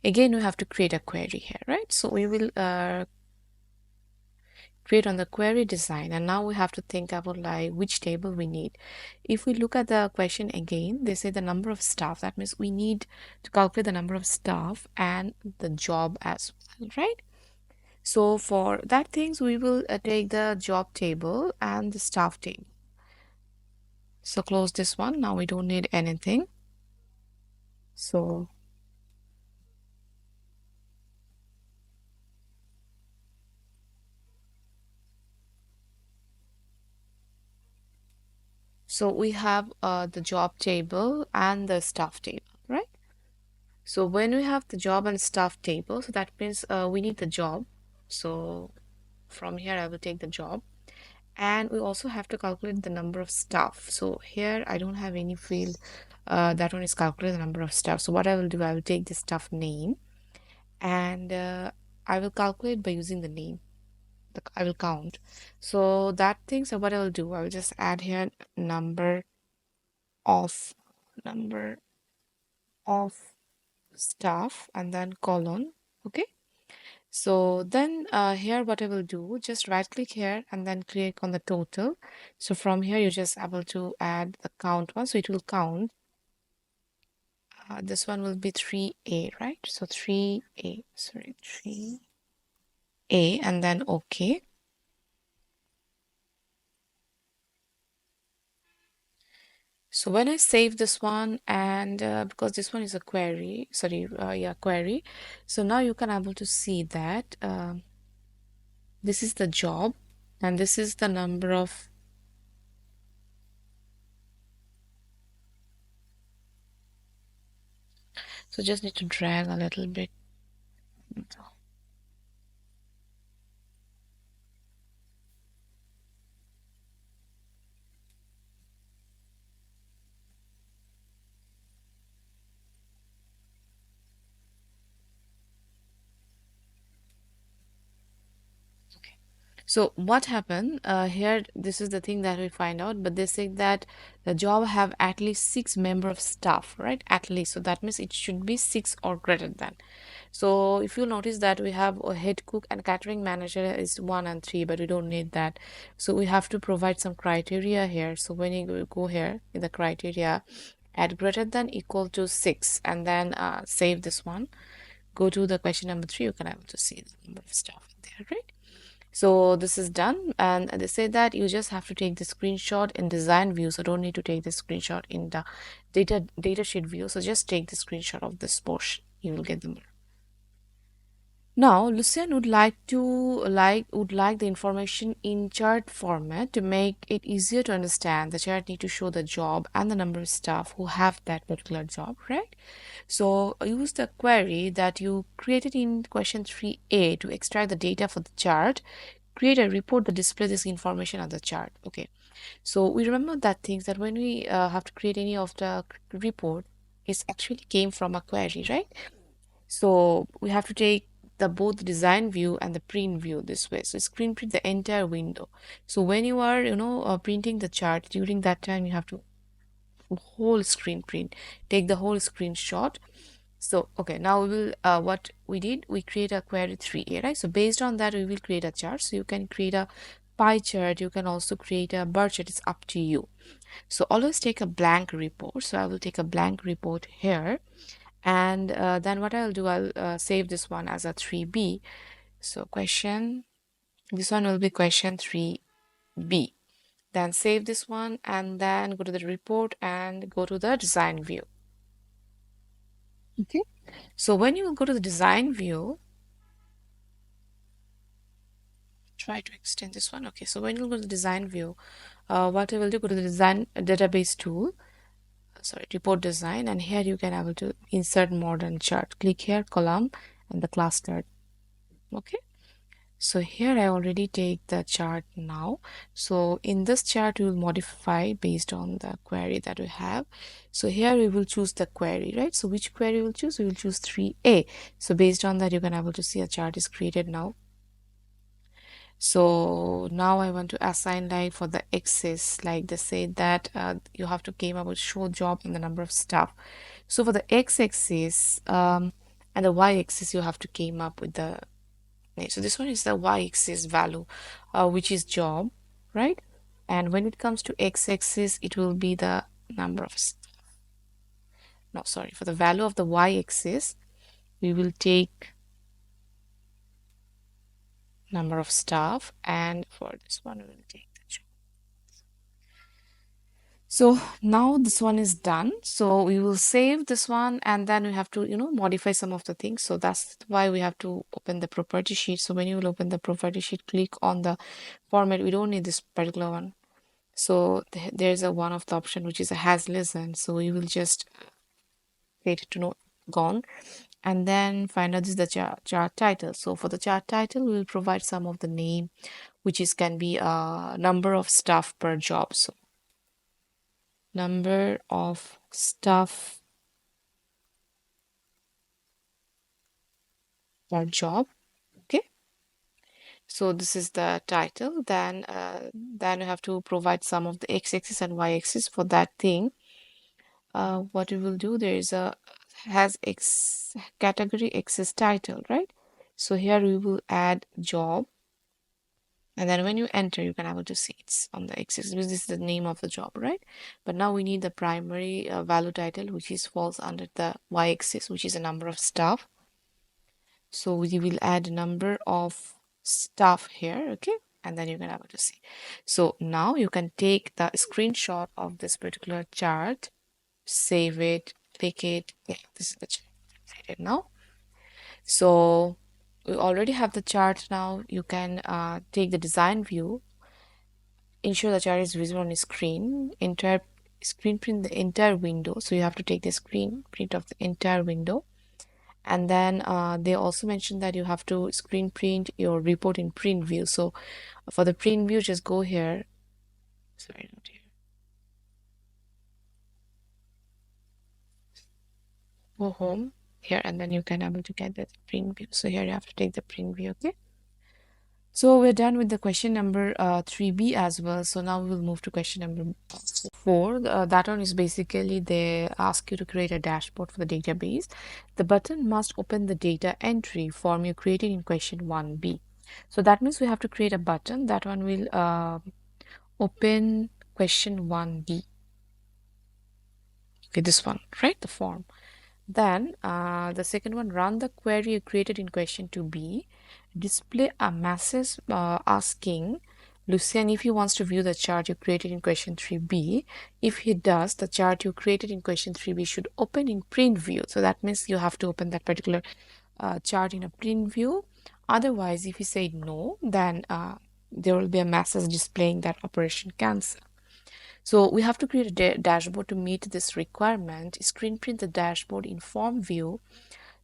again we have to create a query here, right? So we will create on the query design, and now we have to think about like which table we need. If we look at the question again, they say the number of staff. That means we need to calculate the number of staff and the job as well, right? So for that things we will take the job table and the staff table. So close this one. Now we don't need anything. So we have the job table and the staff table, right? So when we have the job and staff table, so that means we need the job. So from here I will take the job, and we also have to calculate the number of staff. So here I don't have any field. That one is calculate the number of staff. So what I will do, I will take the staff name, and I will calculate by using the name. I will count. So that thing. So what I will do, I will just add here of number of staff and then colon. Okay. So then here what I will do, just right click here and then click on the total. So from here you're just able to add the count one. So it will count. This one will be 3A, right? So 3A, sorry, 3A, and then OK. So when I save this one, and because this one is a query, sorry, query. So now you can able to see that this is the job and this is the number of. So just need to drag a little bit. So what happened here, this is the thing that we find out, but they say that the job have at least 6 member of staff, right? At least. So that means it should be 6 or greater than. So if you notice that we have a head cook and catering manager is 1 and 3, but we don't need that. So we have to provide some criteria here. So when you go here in the criteria, add greater than equal to 6, and then save this one. Go to the question number 3, you can able to see the number of staff in there, right? So this is done, and they say that you just have to take the screenshot in design view. So don't need to take the screenshot in the data sheet view. So just take the screenshot of this portion. You will get the more. Now, Lucien would like the information in chart format to make it easier to understand. The chart need to show the job and the number of staff who have that particular job, right? So use the query that you created in question 3A to extract the data for the chart. Create a report that displays this information on the chart. Okay. So we remember that things that when we have to create any of the report, it actually came from a query, right? So we have to take the both design view and the print view this way. So screen print the entire window. So when you are printing the chart, during that time you have to whole screen print, take the whole screenshot. So okay, now we will what we did, we create a query 3A, right? So based on that we will create a chart. So you can create a pie chart, you can also create a bar chart, it's up to you. So always take a blank report. So I will take a blank report here, And then what I'll do, I'll save this one as a 3B. So this one will be question 3B. Then save this one and then go to the report and go to the design view. Okay. So when you will go to the design view, try to extend this one. Okay. So when you go to the design view, what I will do, go to the design database tool, sorry, report design, and here you can able to insert modern chart. Click here, column, and the cluster. Okay. So here I already take the chart now. So in this chart, we will modify based on the query that we have. So here we will choose the query, right? So which query we will choose? We will choose 3A. So based on that, you can able to see a chart is created now. So now I want to assign like for the axis, like they say that you have to came up with show job and the number of staff. So for the x-axis and the y-axis, you have to came up with the so this one is the y-axis value, which is job, right? And when it comes to x-axis, it will be the number of, no, sorry, for the value of the y-axis, we will take number of staff, and for this one, we will take the job. So now this one is done. So we will save this one and then we have to, modify some of the things. So that's why we have to open the property sheet. So when you will open the property sheet, click on the format. We don't need this particular one. So there's a one of the option which is a has listen. So we will just create it to know gone. And then find out this is the chart title. So for the chart title, we will provide some of the name, which is can be a number of staff per job. So number of staff per job. Okay. So this is the title. Then you have to provide some of the x-axis and y-axis for that thing. What we will do, there is a has x category axis title, right? So here we will add job, and then when you enter, you can able to see it's on the axis. This is the name of the job, right? But now we need the primary value title, which is falls under the y-axis, which is a number of staff. So we will add number of staff here, okay? And then you can able to see. So now you can take the screenshot of this particular chart, save it, click it. Yeah, this is the chart created now. So we already have the chart now. You can take the design view, ensure the chart is visible on the screen, screen print the entire window. So you have to take the screen print of the entire window. And then they also mentioned that you have to screen print your report in print view. So for the print view, just go here. Sorry, not here. Go home here, and then you can able to get the print view. So here you have to take the print view, okay? So we're done with the question number 3B as well. So now we will move to question number 4. That one is basically they ask you to create a dashboard for the database. The button must open the data entry form you created in question 1B. So that means we have to create a button. That one will open question 1B. Okay, this one, right? The form. Then the second one, run the query you created in question 2B. Display a message asking Lucian if he wants to view the chart you created in question 3B. If he does, the chart you created in question 3B should open in print view. So that means you have to open that particular chart in a print view. Otherwise, if you say no, then there will be a message displaying that operation cancel. So we have to create a dashboard to meet this requirement. Screen print the dashboard in form view.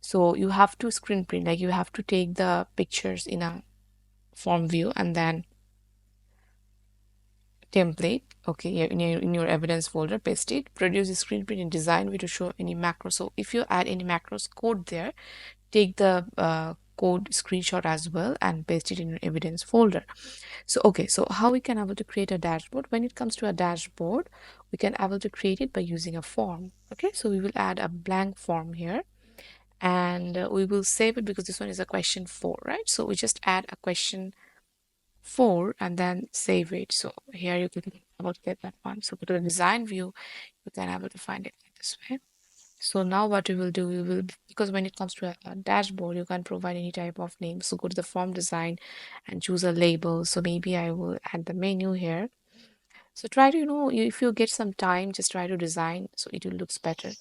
So you have to screen print, like you have to take the pictures in a form view and then template, okay, in your evidence folder, paste it, produce a screen print in design view to show any macro. So if you add any macros code there, take the code screenshot as well and paste it in your evidence folder. So okay, so how we can able to create a dashboard? When it comes to a dashboard, we can able to create it by using a form. Okay, so we will add a blank form here, and we will save it because this one is a question 4, right? So we just add a question 4 and then save it. So here you can able to get that one. So go to the design view, you can able to find it like this way. So now what we will do, we will, because when it comes to a dashboard, you can't provide any type of name. So go to the form design and choose a label. So maybe I will add the menu here. So try to, if you get some time, just try to design so it will looks better.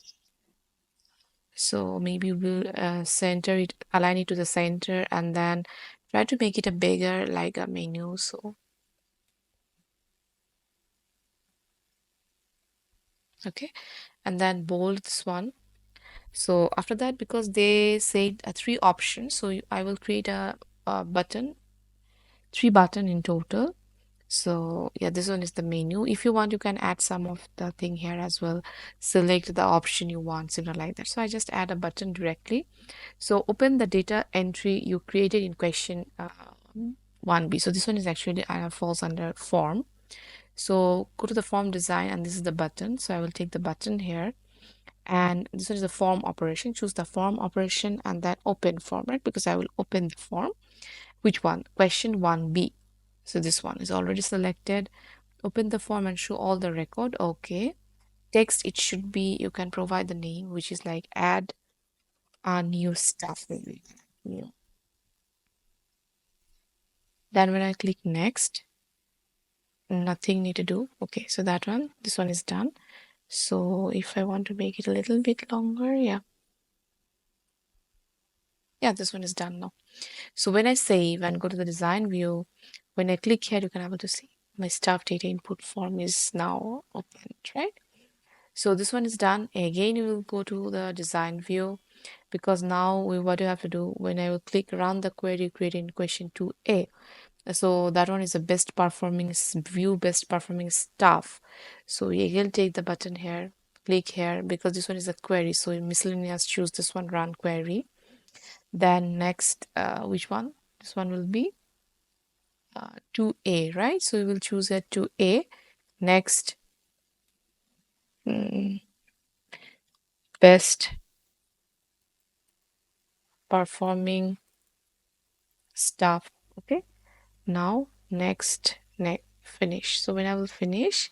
So maybe we'll center it, align it to the center, and then try to make it a bigger like a menu. So okay, and then bold this one. So after that, because they said three options, so I will create a button, three button in total. So yeah, this one is the menu. If you want, you can add some of the thing here as well. Select the option you want, similar like that. So I just add a button directly. So open the data entry you created in question 1B. So this one is actually falls under form. So go to the form design and this is the button. So I will take the button here and this one is the form operation. Choose the form operation and then open form, right? Because I will open the form. Which one? Question 1B. So this one is already selected. Open the form and show all the record. Okay. Text, it should be, you can provide the name, which is like add a new stuff. Maybe new. Then when I click next, nothing need to do. Okay, so that one, this one is done. So if I want to make it a little bit longer, yeah. Yeah, this one is done now. So when I save and go to the design view, when I click here, you can able to see my staff data input form is now opened, right? So this one is done. Again, you will go to the design view because now what you have to do when I will click run the query created in question 2A. So that one is the best performing view, best performing stuff. So you will take the button here, click here because this one is a query. So in miscellaneous, choose this one, run query. Then next, which one? This one will be 2A, right? So we will choose a 2A. Next, mm, best performing stuff. Okay. Now next finish. So when I will finish,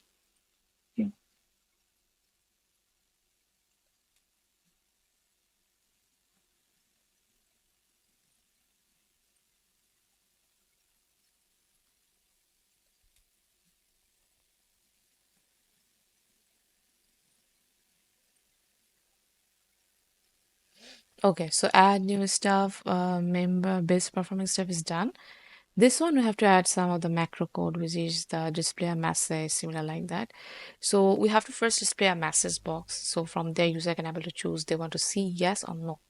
okay, so add new stuff, member best performing stuff is done. This one we have to add some of the macro code, which is the display a message, similar like that. So we have to first display a message box. So from there, user can able to choose they want to see yes or no.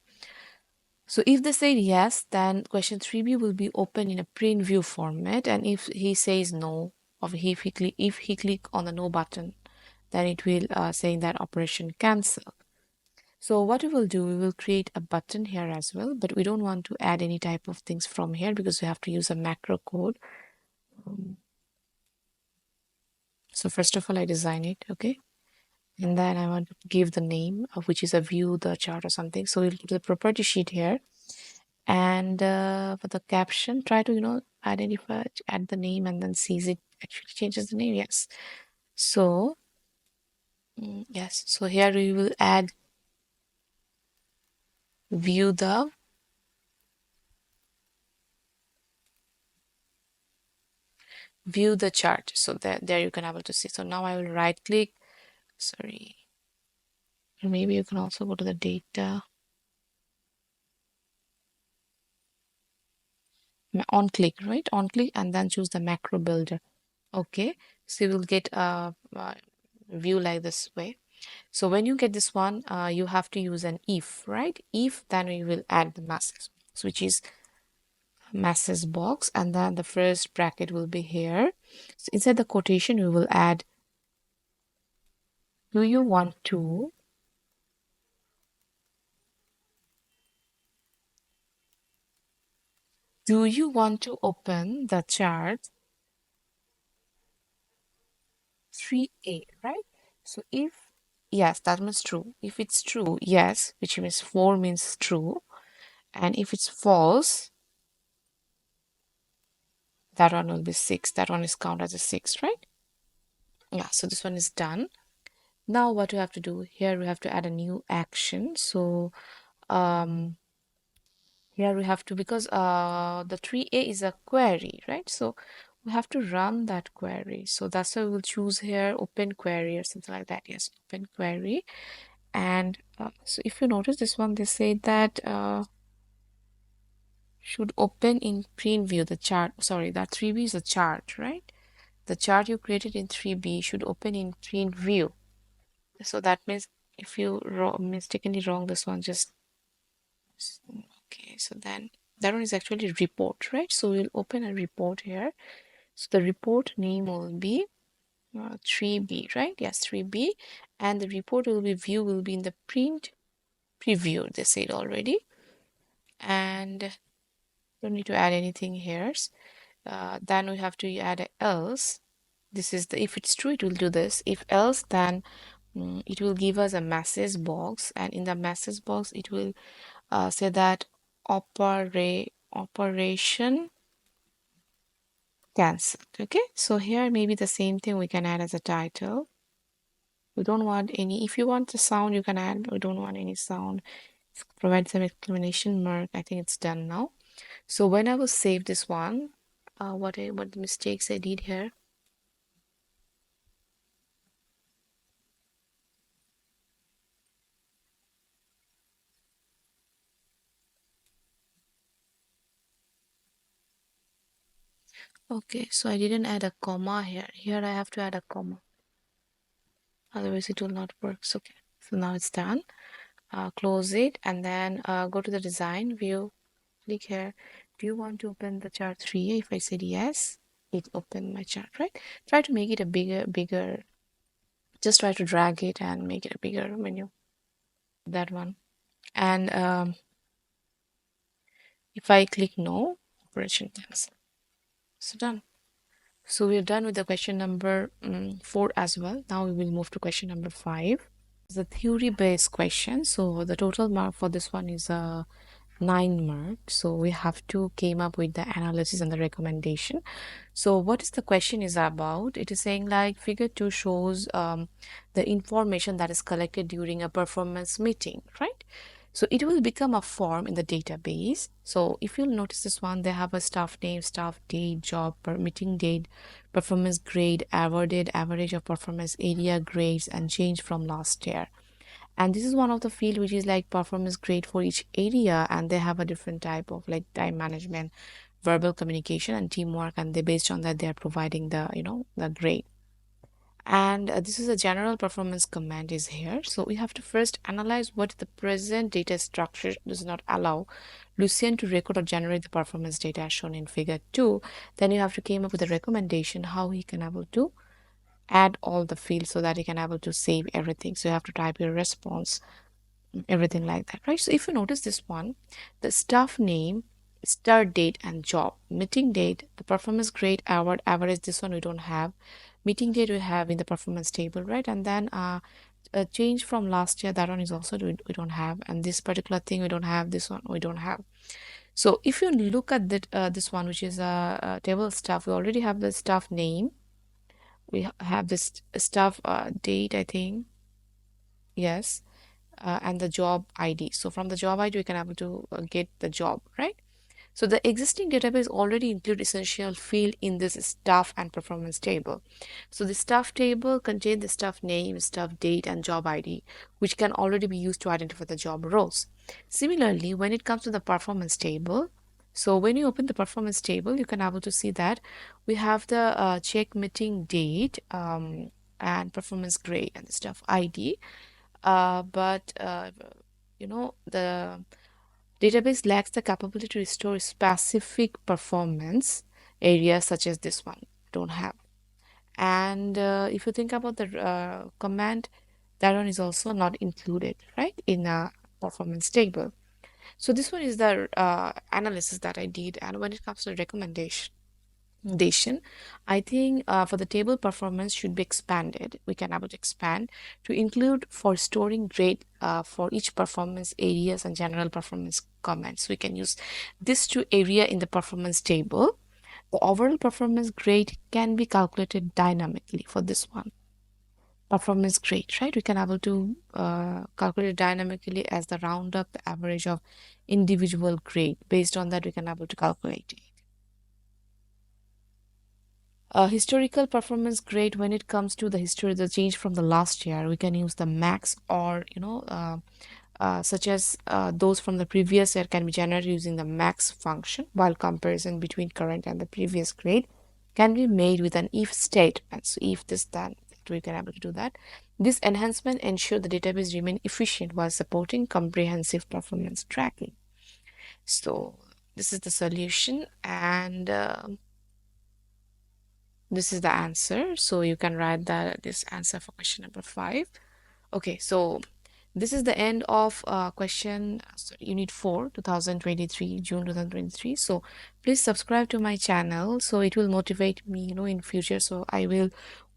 So if they say yes, then question 3B will be open in a print view format. And if he says no, or if he click on the no button, then it will saying that operation cancel. So what we will do, we will create a button here as well, but we don't want to add any type of things from here because we have to use a macro code. So first of all, I design it, okay? And then I want to give the name of which is a view, the chart or something. So we'll go to the property sheet here. And for the caption, try to, identify, add the name and then sees it actually changes the name. Yes. So, yes. So here we will add view the chart. So there you can able to see. So now I will right click. Sorry. Or maybe you can also go to the data on click, right? On click and then choose the macro builder. Okay. So you will get a view like this way. So when you get this one, you have to use an if, right? If, then we will add the masses, which is masses box, and then the first bracket will be here. So inside the quotation, we will add, do you want to open the chart 3A, right? So if yes, that means true. If it's true, yes, which means 4 means true. And if it's false, that one will be 6. That one is counted as a 6, right? Yeah, so this one is done. Now what we have to do here, we have to add a new action. So here we have to, because the 3A is a query, right? So we have to run that query. So that's why we'll choose here open query or something like that. Yes, open query. And so if you notice this one, they say that should open in print view the chart. Sorry, that 3B is a chart, right? The chart you created in 3B should open in print view. So that means if you mistakenly wrong this one, just okay. So then that one is actually report, right? So we'll open a report here. So the report name will be 3B, right? Yes, 3B, and the report will be view will be in the print preview. They said already, and don't need to add anything here. Then we have to add a else. This is the, if it's true, it will do this. If else, then it will give us a message box, and in the message box, it will say that operation cancelled. Okay, so here maybe the same thing we can add as a title. We don't want any. If you want the sound, you can add. We don't want any sound. Provide some exclamation mark. I think it's done now. So when I will save this one, what the mistakes I did here. Okay, so I didn't add a comma here. Here I have to add a comma. Otherwise it will not work. So, okay, so now it's done. Close it and then go to the design view. Click here. Do you want to open the chart 3? If I said yes, it opened my chart, right? Try to make it a bigger. Just try to drag it and make it a bigger menu. That one. And if I click no, operation cancel. So done. So we're done with the question number 4 as well. Now we will move to question number 5. It's a theory-based question. So the total mark for this one is 9 marks. So we have to came up with the analysis and the recommendation. So what is the question is about? It is saying like figure 2 shows the information that is collected during a performance meeting, right? So it will become a form in the database. So if you'll notice this one, they have a staff name, staff date, job, meeting date, performance grade, awarded, average of performance area grades, and change from last year. And this is one of the field which is like performance grade for each area, and they have a different type of like time management, verbal communication, and teamwork, and they based on that they are providing the the grade. And this is a general performance command is here. So we have to first analyze what the present data structure does not allow Lucian to record or generate the performance data as shown in figure 2. Then you have to came up with a recommendation how he can able to add all the fields so that he can able to save everything. So you have to type your response, everything like that, right? So if you notice this one, the staff name, start date, and job, meeting date, the performance grade, award, average, this one we don't have. Meeting date we have in the performance table, right? And then a change from last year, that one is also we don't have, and this particular thing we don't have, this one we don't have. So if you look at that this one, which is a table staff, we already have the staff name, we have this staff date, I think, yes, and the job ID. So from the job ID, we can able to get the job, right? So the existing database already include essential field in this staff and performance table. So the staff table contains the staff name, staff date, and job ID, which can already be used to identify the job roles. Similarly, when it comes to the performance table, so when you open the performance table, you can able to see that we have the check meeting date and performance grade and the staff ID. But the database lacks the capability to restore specific performance areas such as this one don't have. And if you think about the command, that one is also not included, right, in a performance table. So this one is the analysis that I did. And when it comes to recommendation, I think for the table performance should be expanded. We can able to expand to include for storing grade for each performance areas and general performance comments. We can use this two area in the performance table. The overall performance grade can be calculated dynamically for this one. performance grade, right? We can able to calculate it dynamically as the round up the average of individual grade. Based on that, we can able to calculate it. Historical performance grade, when it comes to the history, the change from the last year, we can use the max, or such as those from the previous year can be generated using the max function, while comparison between current and the previous grade can be made with an if statement. So if this, then that, we can able to do that. This enhancement ensure the database remain efficient while supporting comprehensive performance tracking. So this is the solution, and this is the answer. So you can write this answer for question number 5. Okay, so this is the end of unit 4, 2023, June 2023. So please subscribe to my channel, so it will motivate me, in future. So I will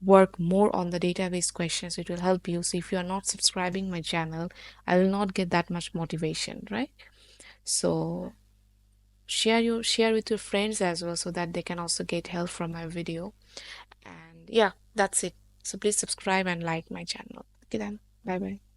work more on the database questions. It will help you. So if you are not subscribing my channel, I will not get that much motivation, right? So share with your friends as well, so that they can also get help from my video. And yeah, that's it. So please subscribe and like my channel. Okay then, bye bye.